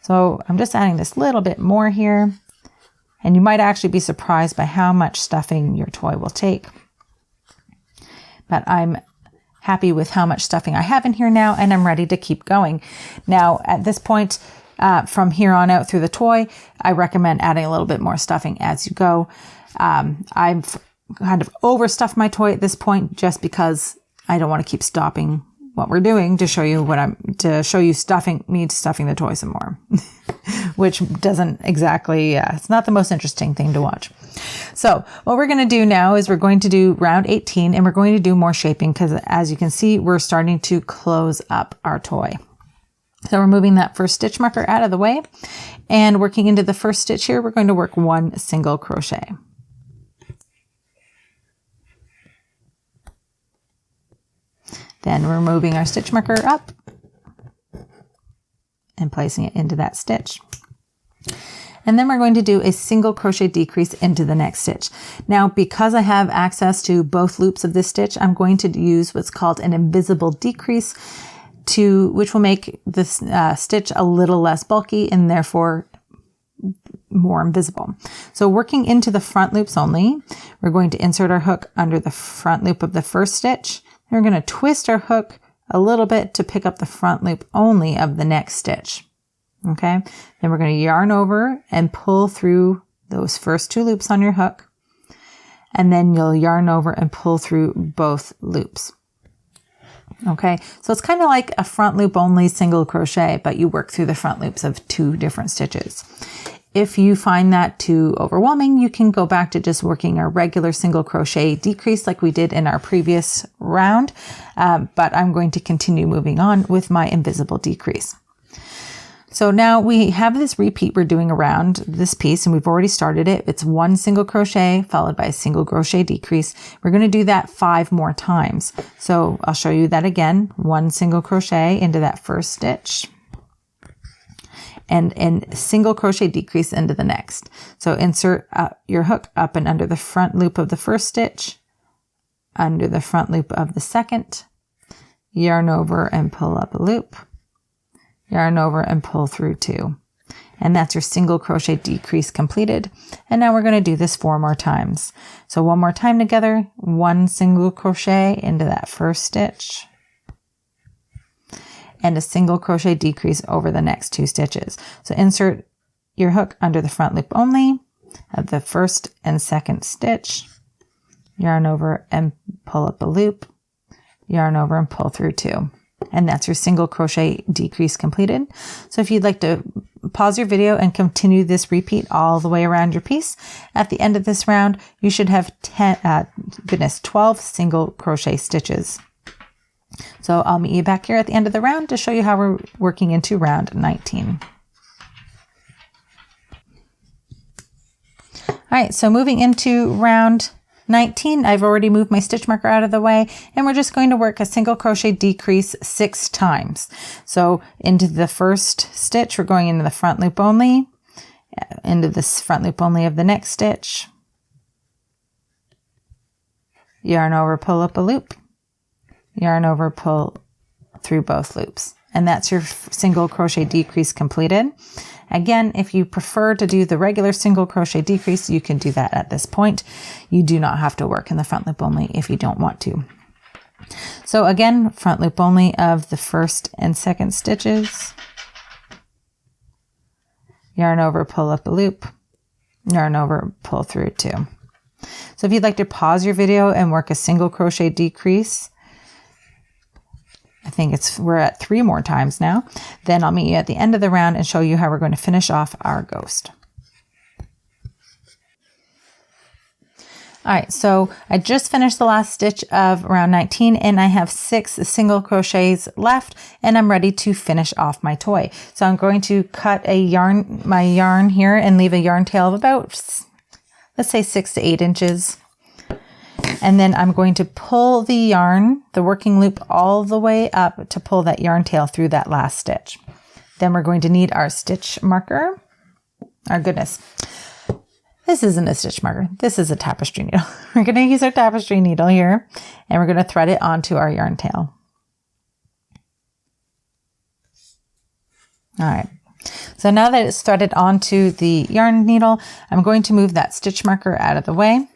So I'm just adding this little bit more here, and you might actually be surprised by how much stuffing your toy will take. But I'm happy with how much stuffing I have in here now, and I'm ready to keep going. Now at this point, from here on out through the toy, I recommend adding a little bit more stuffing as you go. I've kind of overstuffed my toy at this point just because I don't want to keep stopping what we're doing to show you stuffing the toy some more, which doesn't exactly, it's not the most interesting thing to watch. So what we're going to do now is we're going to do round 18 and we're going to do more shaping because as you can see, we're starting to close up our toy. So we're moving that first stitch marker out of the way and working into the first stitch here, we're going to work 1 single crochet. Then we're moving our stitch marker up and placing it into that stitch. And then we're going to do a single crochet decrease into the next stitch. Now, because I have access to both loops of this stitch, I'm going to use what's called an invisible decrease, which will make this stitch a little less bulky and therefore more invisible. So working into the front loops only, we're going to insert our hook under the front loop of the first stitch. We're going to twist our hook a little bit to pick up the front loop only of the next stitch. Okay, then we're going to yarn over and pull through those first 2 loops on your hook, and then you'll yarn over and pull through both loops. Okay, so it's kind of like a front loop only single crochet, but you work through the front loops of 2 different stitches. If you find that too overwhelming, you can go back to just working a regular single crochet decrease like we did in our previous round, but I'm going to continue moving on with my invisible decrease. So now we have this repeat we're doing around this piece and we've already started it. It's 1 single crochet followed by a single crochet decrease. We're going to do that 5 more times. So I'll show you that again. 1 single crochet into that first stitch and single crochet decrease into the next. So insert your hook up and under the front loop of the first stitch, under the front loop of the second, yarn over and pull up a loop, yarn over and pull through 2. And that's your single crochet decrease completed. And now we're going to do this 4 more times. So 1 more time together, 1 single crochet into that first stitch, and a single crochet decrease over the next 2 stitches. So insert your hook under the front loop only of the first and second stitch, yarn over and pull up a loop, yarn over and pull through 2. And that's your single crochet decrease completed. So if you'd like to pause your video and continue this repeat all the way around your piece, at the end of this round, you should have 12 single crochet stitches. So I'll meet you back here at the end of the round to show you how we're working into round 19. All right, so moving into round 19, I've already moved my stitch marker out of the way, and we're just going to work a single crochet decrease 6 times. So into the first stitch, we're going into the front loop only, into this front loop only of the next stitch, yarn over, pull up a loop, yarn over, pull through both loops. And that's your single crochet decrease completed. Again, if you prefer to do the regular single crochet decrease, you can do that at this point. You do not have to work in the front loop only if you don't want to. So again, front loop only of the first and second stitches, yarn over, pull up a loop, yarn over, pull through 2. So if you'd like to pause your video and work a single crochet decrease, I think we're at 3 more times now. Then I'll meet you at the end of the round and show you how we're going to finish off our ghost. All right, so I just finished the last stitch of round 19 and I have 6 single crochets left and I'm ready to finish off my toy. So I'm going to cut my yarn here and leave a yarn tail of about, let's say 6 to 8 inches. And then I'm going to pull the yarn, the working loop, all the way up to pull that yarn tail through that last stitch. Then we're going to need our stitch marker. Our goodness. this isn't a stitch marker. This is a tapestry needle. We're going to use our tapestry needle here and we're going to thread it onto our yarn tail. All right. So now that it's threaded onto the yarn needle, I'm going to move that stitch marker out of the way.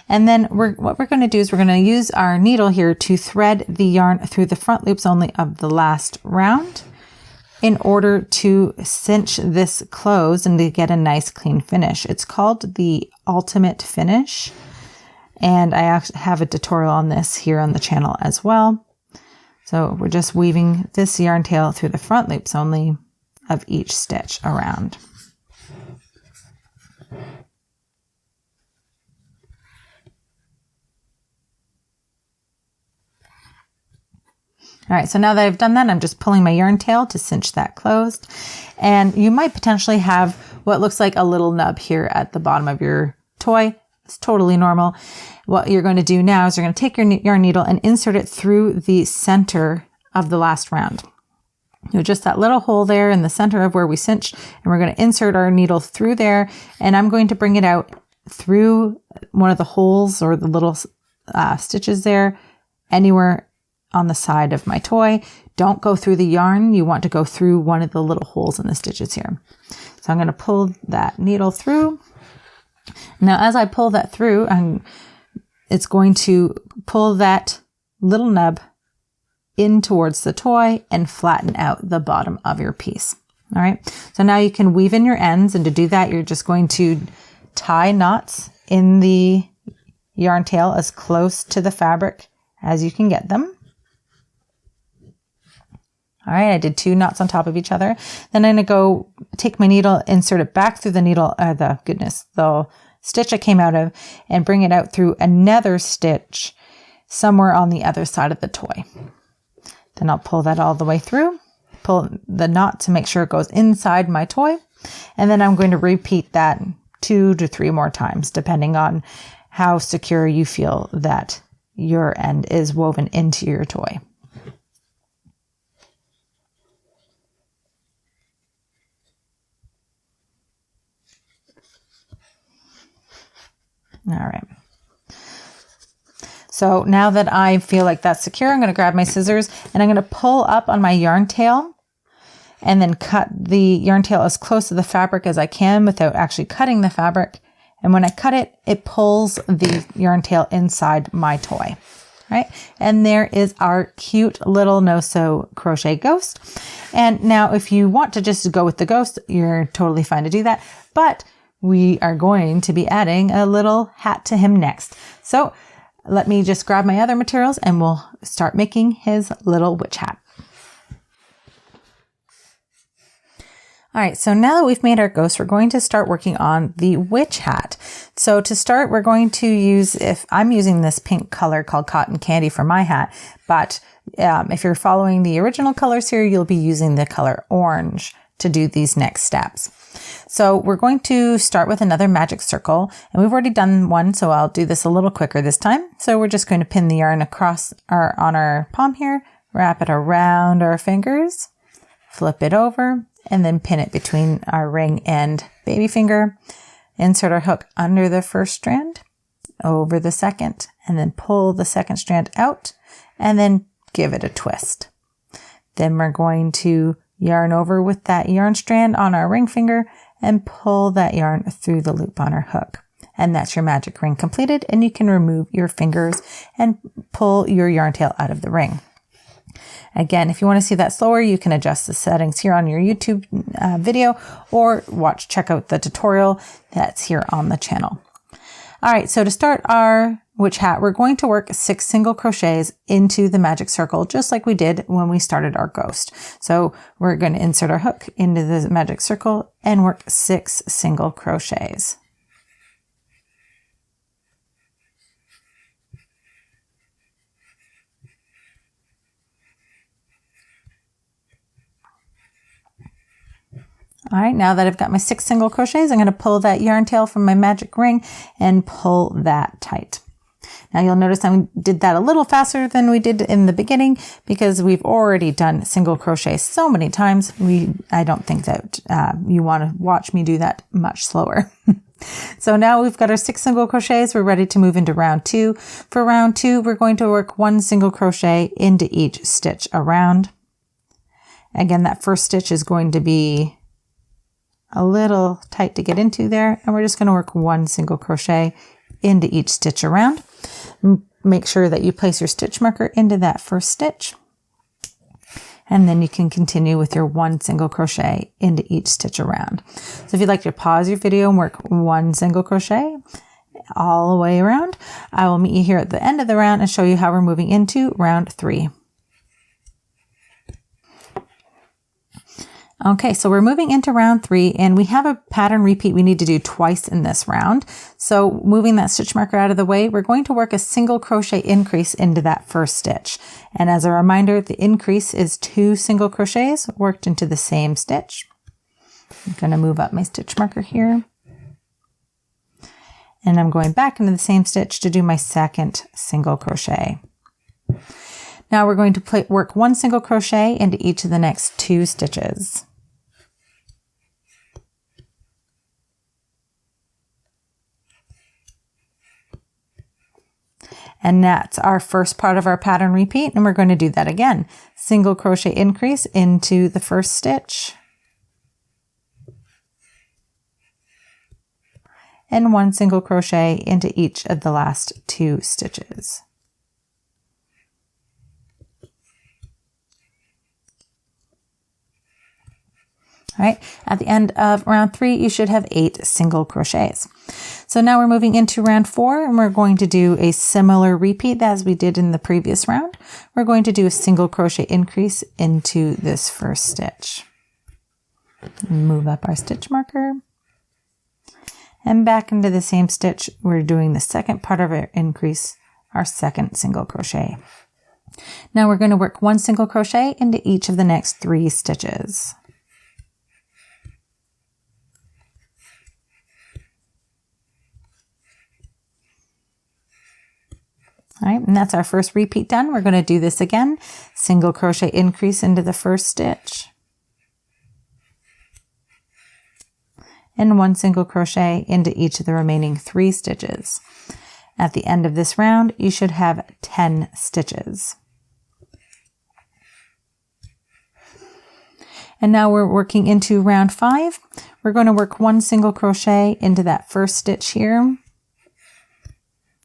And then what we're going to do is we're going to use our needle here to thread the yarn through the front loops only of the last round in order to cinch this closed and to get a nice clean finish. It's called the ultimate finish. And I actually have a tutorial on this here on the channel as well. So we're just weaving this yarn tail through the front loops only of each stitch around. All right, so now that I've done that, I'm just pulling my yarn tail to cinch that closed. And you might potentially have what looks like a little nub here at the bottom of your toy. It's totally normal. What you're going to do now is you're going to take your yarn needle and insert it through the center of the last round. Just that little hole there in the center of where we cinched, and we're going to insert our needle through there, and I'm going to bring it out through one of the holes or the little stitches there, anywhere on the side of my toy. Don't go through the yarn. You want to go through one of the little holes in the stitches here. So I'm going to pull that needle through. Now, as I pull that through, it's going to pull that little nub in towards the toy and flatten out the bottom of your piece. All right. So now you can weave in your ends, and to do that, you're just going to tie knots in the yarn tail as close to the fabric as you can get them. All right, I did 2 knots on top of each other. Then I'm going to go take my needle, insert it back through the needle, the stitch I came out of, and bring it out through another stitch somewhere on the other side of the toy. Then I'll pull that all the way through, pull the knot to make sure it goes inside my toy. And then I'm going to repeat that 2 to 3 more times, depending on how secure you feel that your end is woven into your toy. All right. So now that I feel like that's secure, I'm going to grab my scissors and I'm going to pull up on my yarn tail and then cut the yarn tail as close to the fabric as I can without actually cutting the fabric. And when I cut it, it pulls the yarn tail inside my toy. Right? And there is our cute little no-sew crochet ghost. And now if you want to just go with the ghost, you're totally fine to do that. But we are going to be adding a little hat to him next. So let me just grab my other materials and we'll start making his little witch hat. All right, so now that we've made our ghost, we're going to start working on the witch hat. So to start, we're going to use, if I'm using this pink color called Cotton Candy for my hat, but if you're following the original colors here, you'll be using the color orange to do these next steps. So we're going to start with another magic circle, and we've already done one, so I'll do this a little quicker this time. So we're just going to pin the yarn across on our palm here, wrap it around our fingers, flip it over, and then pin it between our ring and baby finger. Insert our hook under the first strand, over the second, and then pull the second strand out, and then give it a twist. Then we're going to yarn over with that yarn strand on our ring finger and pull that yarn through the loop on our hook. And that's your magic ring completed, and you can remove your fingers and pull your yarn tail out of the ring. Again, if you want to see that slower, you can adjust the settings here on your YouTube video or check out the tutorial that's here on the channel. All right, so to start our witch hat, we're going to work 6 single crochets into the magic circle, just like we did when we started our ghost. So we're going to insert our hook into the magic circle and work 6 single crochets. All right, now that I've got my 6 single crochets, I'm going to pull that yarn tail from my magic ring and pull that tight. Now you'll notice I did that a little faster than we did in the beginning because we've already done single crochet so many times. I don't think that you want to watch me do that much slower. So now we've got our 6 single crochets. We're ready to move into round 2. For round 2, we're going to work 1 single crochet into each stitch around. Again, that first stitch is going to be a little tight to get into there, and we're just going to work 1 single crochet into each stitch around. Make sure that you place your stitch marker into that first stitch, and then you can continue with your 1 single crochet into each stitch around. So if you'd like to pause your video and work 1 single crochet all the way around, I will meet you here at the end of the round and show you how we're moving into round 3. Okay, so we're moving into round 3, and we have a pattern repeat we need to do twice in this round. So moving that stitch marker out of the way, we're going to work a single crochet increase into that first stitch. And as a reminder, the increase is 2 single crochets worked into the same stitch. I'm going to move up my stitch marker here. And I'm going back into the same stitch to do my second single crochet. Now we're going to work 1 single crochet into each of the next 2 stitches. And that's our first part of our pattern repeat, and we're going to do that again. Single crochet increase into the first stitch, and 1 single crochet into each of the last 2 stitches. All right, at the end of round 3, you should have 8 single crochets. So now we're moving into round 4, and we're going to do a similar repeat as we did in the previous round. We're going to do a single crochet increase into this first stitch. Move up our stitch marker. And back into the same stitch, we're doing the second part of our increase, our second single crochet. Now we're going to work 1 single crochet into each of the next 3 stitches. All right, and that's our first repeat done. We're going to do this again. Single crochet increase into the first stitch, and 1 single crochet into each of the remaining 3 stitches. At the end of this round, you should have 10 stitches. And now we're working into round 5. We're going to work 1 single crochet into that first stitch here,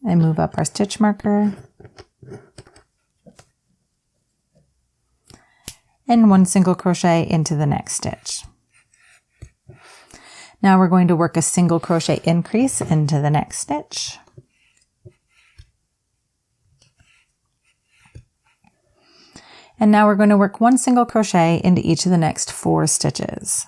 and move up our stitch marker, and 1 single crochet into the next stitch. Now we're going to work a single crochet increase into the next stitch, and now we're going to work 1 single crochet into each of the next 4 stitches.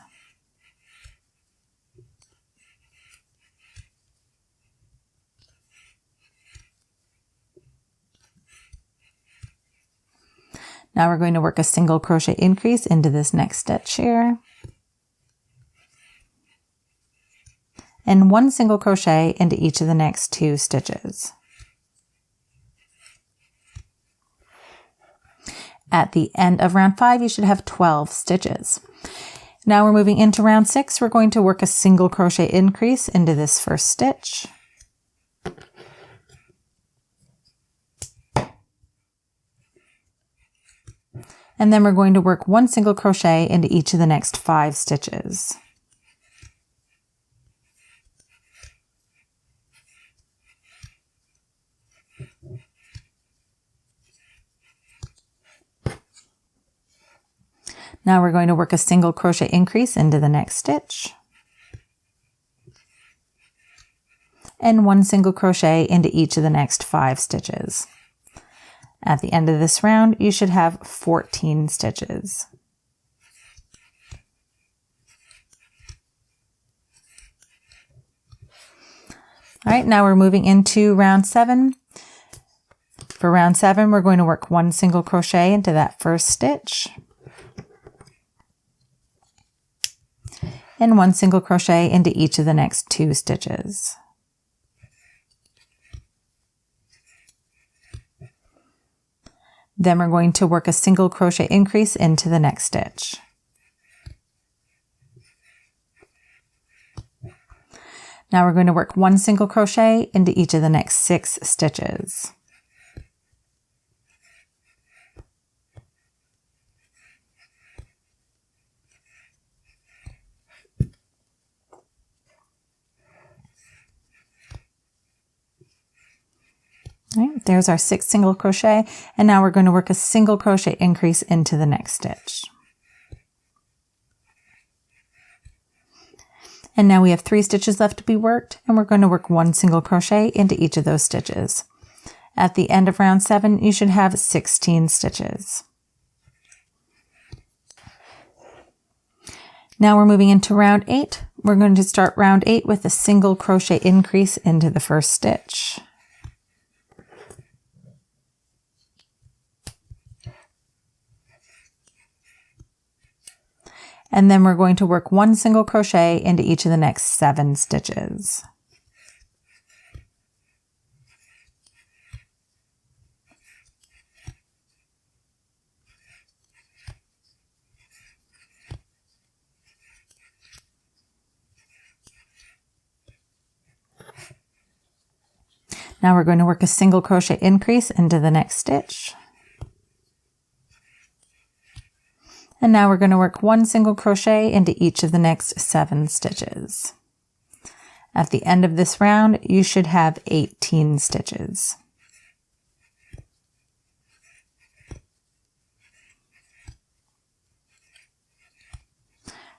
Now we're going to work a single crochet increase into this next stitch here, and 1 single crochet into each of the next 2 stitches. At the end of round 5, you should have 12 stitches. Now we're moving into round 6. We're going to work a single crochet increase into this first stitch, and then we're going to work 1 single crochet into each of the next 5 stitches. Now we're going to work a single crochet increase into the next stitch, and 1 single crochet into each of the next 5 stitches. At the end of this round, you should have 14 stitches. All right, now we're moving into round 7. For round 7, we're going to work 1 single crochet into that first stitch, and 1 single crochet into each of the next 2 stitches. Then we're going to work a single crochet increase into the next stitch. Now we're going to work 1 single crochet into each of the next 6 stitches. All right, there's our 6 single crochet, and now we're going to work a single crochet increase into the next stitch. And now we have 3 stitches left to be worked, and we're going to work 1 single crochet into each of those stitches. At the end of round 7, you should have 16 stitches. Now we're moving into round 8. We're going to start round 8 with a single crochet increase into the first stitch. And then we're going to work 1 single crochet into each of the next 7 stitches. Now we're going to work a single crochet increase into the next stitch. And now we're going to work 1 single crochet into each of the next 7 stitches. At the end of this round, you should have 18 stitches.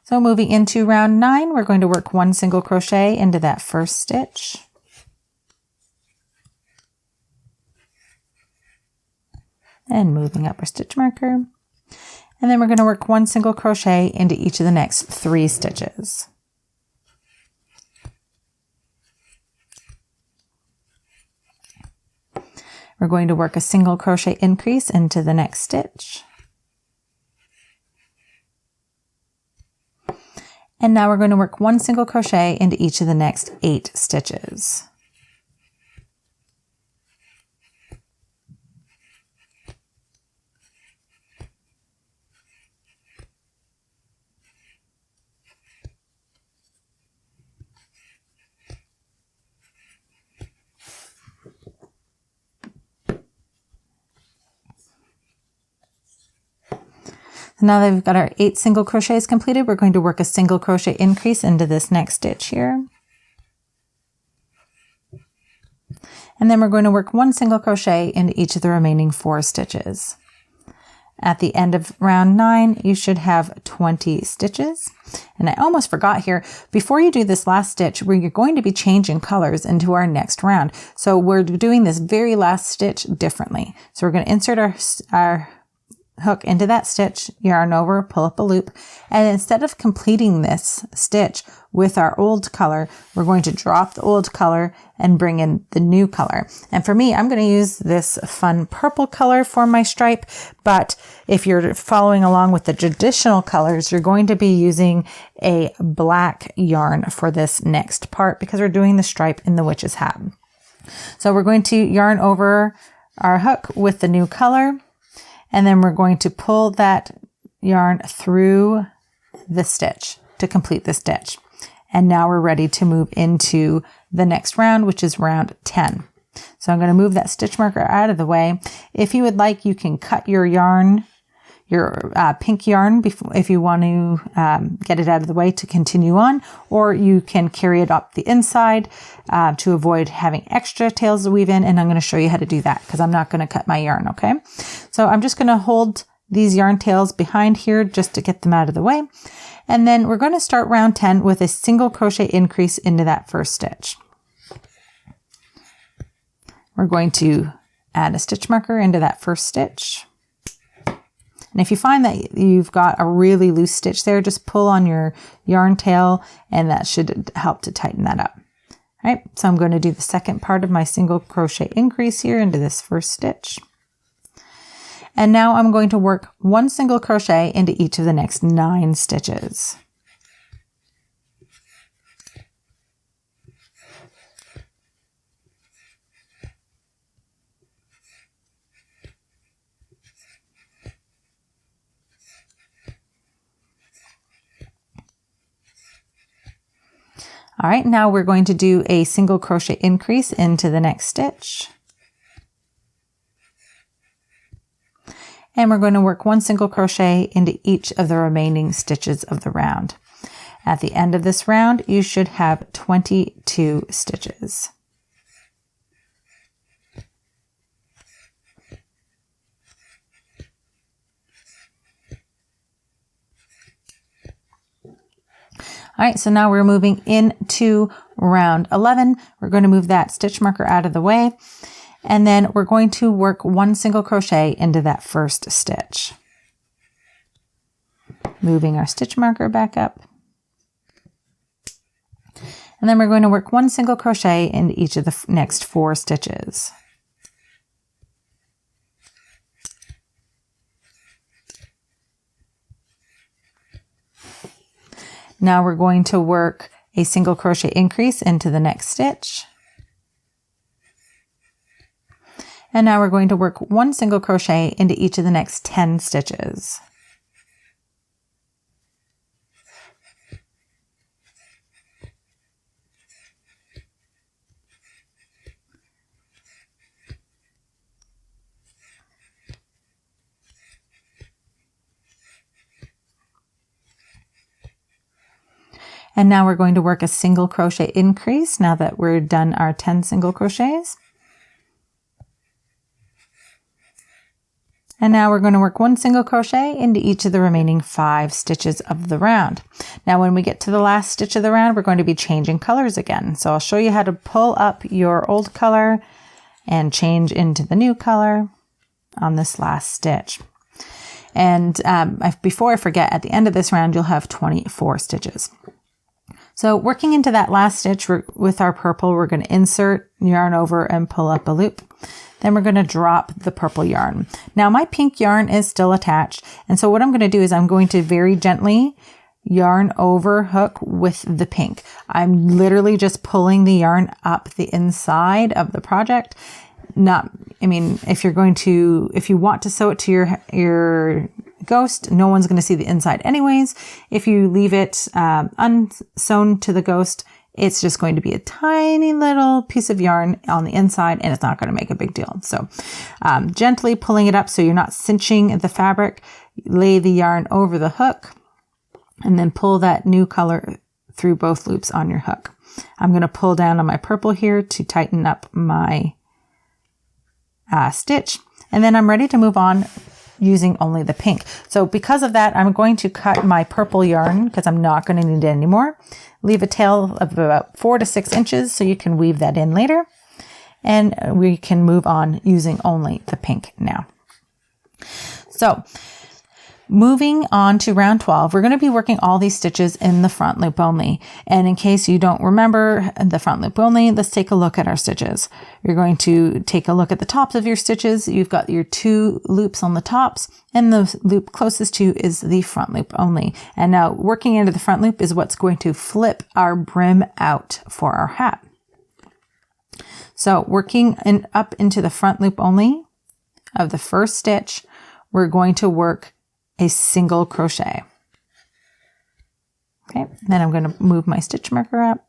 So moving into round 9, we're going to work 1 single crochet into that first stitch. And moving up our stitch marker. And then we're going to work 1 single crochet into each of the next 3 stitches. We're going to work a single crochet increase into the next stitch. And now we're going to work 1 single crochet into each of the next 8 stitches. Now that we've got our 8 single crochets completed, we're going to work a single crochet increase into this next stitch here. And then we're going to work 1 single crochet into each of the remaining 4 stitches. At the end of round 9, you should have 20 stitches. And I almost forgot here, before you do this last stitch, we're going to be changing colors into our next round. So we're doing this very last stitch differently. So we're going to insert our hook into that stitch, yarn over, pull up a loop, and instead of completing this stitch with our old color, we're going to drop the old color and bring in the new color. And for me, I'm going to use this fun purple color for my stripe, but if you're following along with the traditional colors, you're going to be using a black yarn for this next part because we're doing the stripe in the witch's hat. So we're going to yarn over our hook with the new color, and then we're going to pull that yarn through the stitch to complete the stitch. And now we're ready to move into the next round, which is round 10. So I'm going to move that stitch marker out of the way. If you would like, you can cut your yarn, your pink yarn, if you want to get it out of the way to continue on, or you can carry it up the inside to avoid having extra tails to weave in. And I'm going to show you how to do that because I'm not going to cut my yarn, okay? So I'm just going to hold these yarn tails behind here just to get them out of the way. And then we're going to start round 10 with a single crochet increase into that first stitch. We're going to add a stitch marker into that first stitch. And if you find that you've got a really loose stitch there, just pull on your yarn tail and that should help to tighten that up. All right, so I'm going to do the second part of my single crochet increase here into this first stitch. And now I'm going to work 1 single crochet into each of the next 9 stitches. All right, now we're going to do a single crochet increase into the next stitch. And we're going to work 1 single crochet into each of the remaining stitches of the round. At the end of this round, you should have 22 stitches. All right, so now we're moving into round 11. We're going to move that stitch marker out of the way, and then we're going to work 1 single crochet into that first stitch. Moving our stitch marker back up. And then we're going to work 1 single crochet into each of the next 4 stitches. Now we're going to work a single crochet increase into the next stitch. And now we're going to work 1 single crochet into each of the next 10 stitches. And now we're going to work a single crochet increase now that we're done our 10 single crochets. And now we're going to work 1 single crochet into each of the remaining 5 stitches of the round. Now when we get to the last stitch of the round, we're going to be changing colors again. So I'll show you how to pull up your old color and change into the new color on this last stitch. And before I forget, at the end of this round, you'll have 24 stitches. So working into that last stitch with our purple, we're going to insert, yarn over, and pull up a loop. Then we're going to drop the purple yarn. Now my pink yarn is still attached, and so what I'm going to do is I'm going to very gently yarn over hook with the pink. I'm literally just pulling the yarn up the inside of the project. If you want to sew it to your ghost, no one's going to see the inside anyways. If you leave it unsewn to the ghost, it's just going to be a tiny little piece of yarn on the inside, and it's not going to make a big deal. So gently pulling it up so you're not cinching the fabric, lay the yarn over the hook, and then pull that new color through both loops on your hook. I'm going to pull down on my purple here to tighten up my stitch, and then I'm ready to move on using only the pink. So because of that, I'm going to cut my purple yarn because I'm not going to need it anymore. Leave a tail of about 4 to 6 inches so you can weave that in later. And we can move on using only the pink now. So moving on to round 12, we're going to be working all these stitches in the front loop only. And in case you don't remember the front loop only, let's take a look at our stitches. You're going to take a look at the tops of your stitches. You've got your 2 loops on the tops, and the loop closest to is the front loop only. And now working into the front loop is what's going to flip our brim out for our hat. So working up into the front loop only of the first stitch, we're going to work a single crochet. Okay, then I'm going to move my stitch marker up.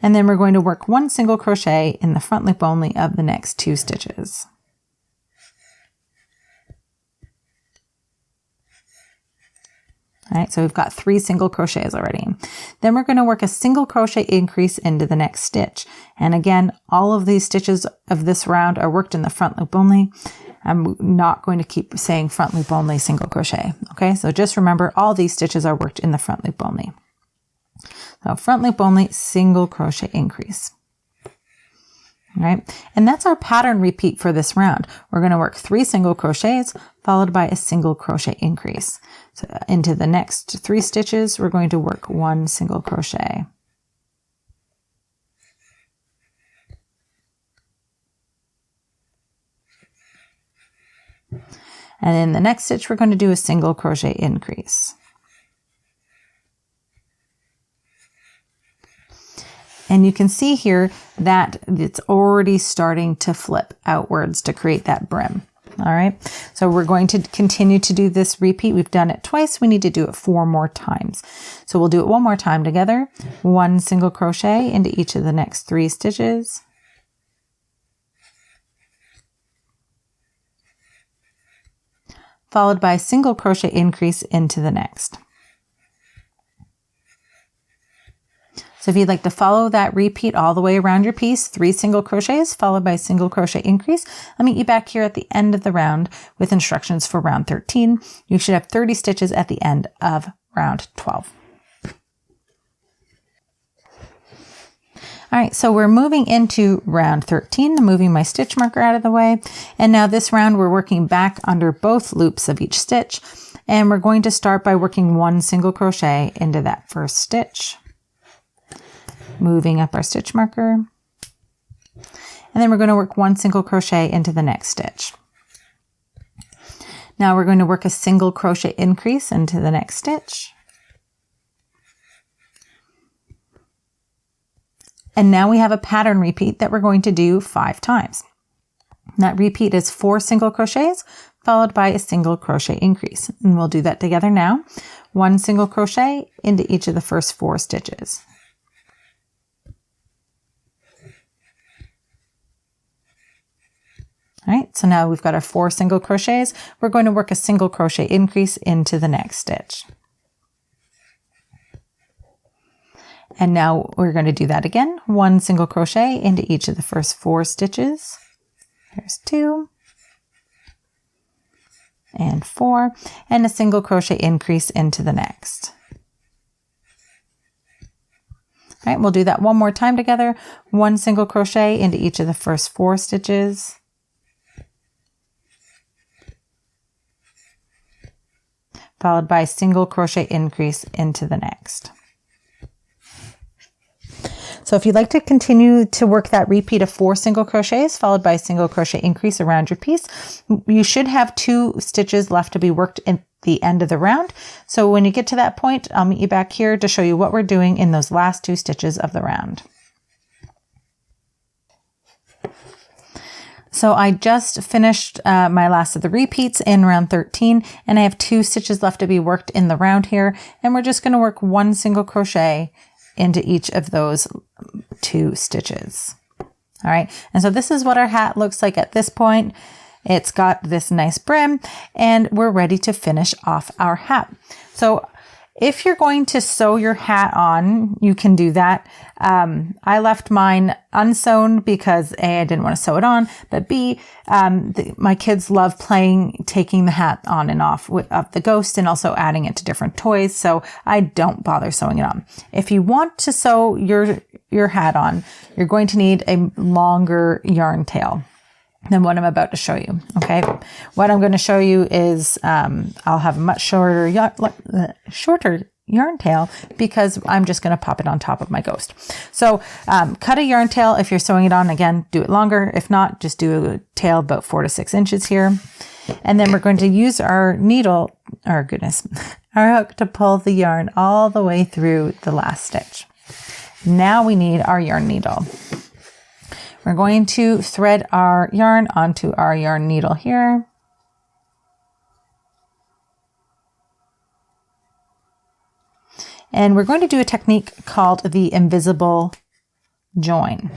And then we're going to work 1 single crochet in the front loop only of the next 2 stitches. All right, so we've got 3 single crochets already. Then we're going to work a single crochet increase into the next stitch. And again, all of these stitches of this round are worked in the front loop only. I'm not going to keep saying front loop only, single crochet. Okay, so just remember all these stitches are worked in the front loop only. So front loop only, single crochet increase. All right, and that's our pattern repeat for this round. We're going to work 3 single crochets followed by a single crochet increase. So into the next 3 stitches, we're going to work 1 single crochet. And in the next stitch, we're going to do a single crochet increase. And you can see here that it's already starting to flip outwards to create that brim. All right, so we're going to continue to do this repeat. We've done it twice. We need to do it 4 more times. So we'll do it one more time together. 1 single crochet into each of the next 3 stitches. Followed by a single crochet increase into the next. So if you'd like to follow that repeat all the way around your piece, 3 single crochets followed by a single crochet increase, I'll meet you back here at the end of the round with instructions for round 13. You should have 30 stitches at the end of round 12. All right, so we're moving into round 13. I'm moving my stitch marker out of the way. And now this round, we're working back under both loops of each stitch. And we're going to start by working 1 single crochet into that first stitch. Moving up our stitch marker. And then we're going to work 1 single crochet into the next stitch. Now we're going to work a single crochet increase into the next stitch. And now we have a pattern repeat that we're going to do 5 times. That repeat is 4 single crochets followed by a single crochet increase. And we'll do that together now. 1 single crochet into each of the first 4 stitches. All right, so now we've got our 4 single crochets. We're going to work a single crochet increase into the next stitch. And now we're going to do that again. 1 single crochet into each of the first 4 stitches. There's 2 and 4, and a single crochet increase into the next. All right, we'll do that one more time together. 1 single crochet into each of the first 4 stitches. Followed by a single crochet increase into the next. So if you'd like to continue to work that repeat of 4 single crochets followed by a single crochet increase around your piece, you should have 2 stitches left to be worked at the end of the round. So when you get to that point, I'll meet you back here to show you what we're doing in those last 2 stitches of the round. So I just finished my last of the repeats in round 13, and I have 2 stitches left to be worked in the round here, and we're just going to work 1 single crochet into each of those 2 stitches. All right, and so this is what our hat looks like at this point. It's got this nice brim, and we're ready to finish off our hat. So if you're going to sew your hat on, you can do that. I left mine unsewn because A, I didn't want to sew it on, but B, my kids love taking the hat on and off of the ghost and also adding it to different toys. So I don't bother sewing it on. If you want to sew your hat on, you're going to need a longer yarn tail than what I'm about to show you. Okay. What I'm going to show you is, I'll have a much shorter yarn tail because I'm just going to pop it on top of my ghost. So, cut a yarn tail. If you're sewing it on, again, do it longer. If not, just do a tail about 4 to 6 inches here. And then we're going to use our needle, our hook to pull the yarn all the way through the last stitch. Now we need our yarn needle. We're going to thread our yarn onto our yarn needle here. And we're going to do a technique called the invisible join.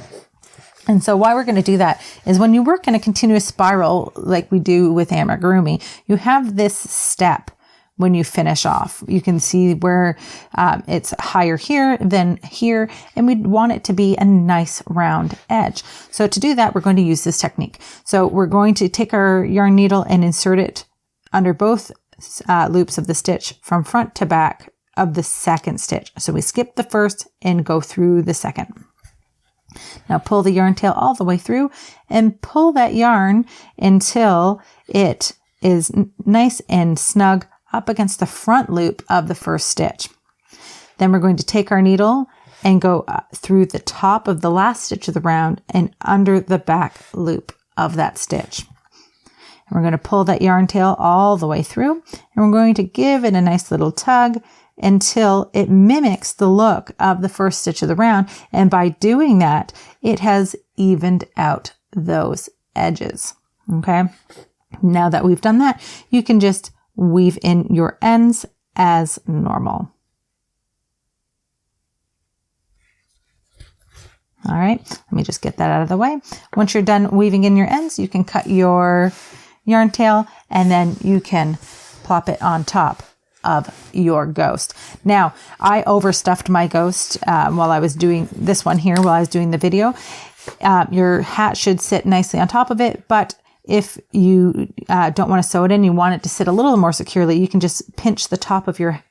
And so why we're going to do that is when you work in a continuous spiral like we do with Amigurumi, you have this step when you finish off. You can see where it's higher here than here, and we want it to be a nice round edge. So to do that, we're going to use this technique. So we're going to take our yarn needle and insert it under both loops of the stitch from front to back of the second stitch. So we skip the first and go through the second. Now pull the yarn tail all the way through and pull that yarn until it is nice and snug up against the front loop of the first stitch. Then we're going to take our needle and go through the top of the last stitch of the round and under the back loop of that stitch. And we're going to pull that yarn tail all the way through, and we're going to give it a nice little tug until it mimics the look of the first stitch of the round. And by doing that, it has evened out those edges. Okay. Now that we've done that, you can just weave in your ends as normal. All right, let me just get that out of the way. Once you're done weaving in your ends, you can cut your yarn tail and then you can plop it on top of your ghost. Now, I overstuffed my ghost while I was doing this one here, while I was doing the video. Your hat should sit nicely on top of it, but if you don't want to sew it in, you want it to sit a little more securely, you can just pinch the top of your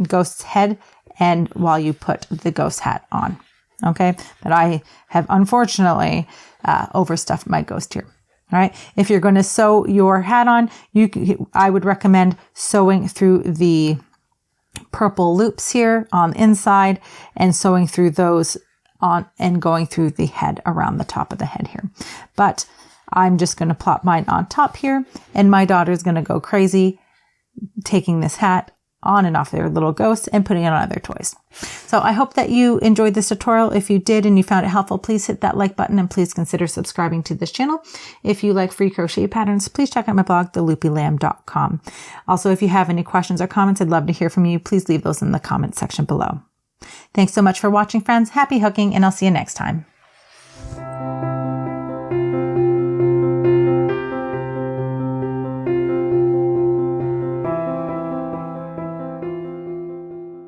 ghost's head and while you put the ghost hat on. Okay, but I have unfortunately overstuffed my ghost here. All right, if you're going to sew your hat on, I would recommend sewing through the purple loops here on the inside and sewing through those on and going through the head around the top of the head here. But I'm just going to plop mine on top here, and my daughter's going to go crazy taking this hat on and off their little ghosts and putting it on other toys. So I hope that you enjoyed this tutorial. If you did and you found it helpful, please hit that like button and please consider subscribing to this channel. If you like free crochet patterns, please check out my blog, theloopylamb.com. Also, if you have any questions or comments, I'd love to hear from you. Please leave those in the comment section below. Thanks so much for watching, friends. Happy hooking, and I'll see you next time.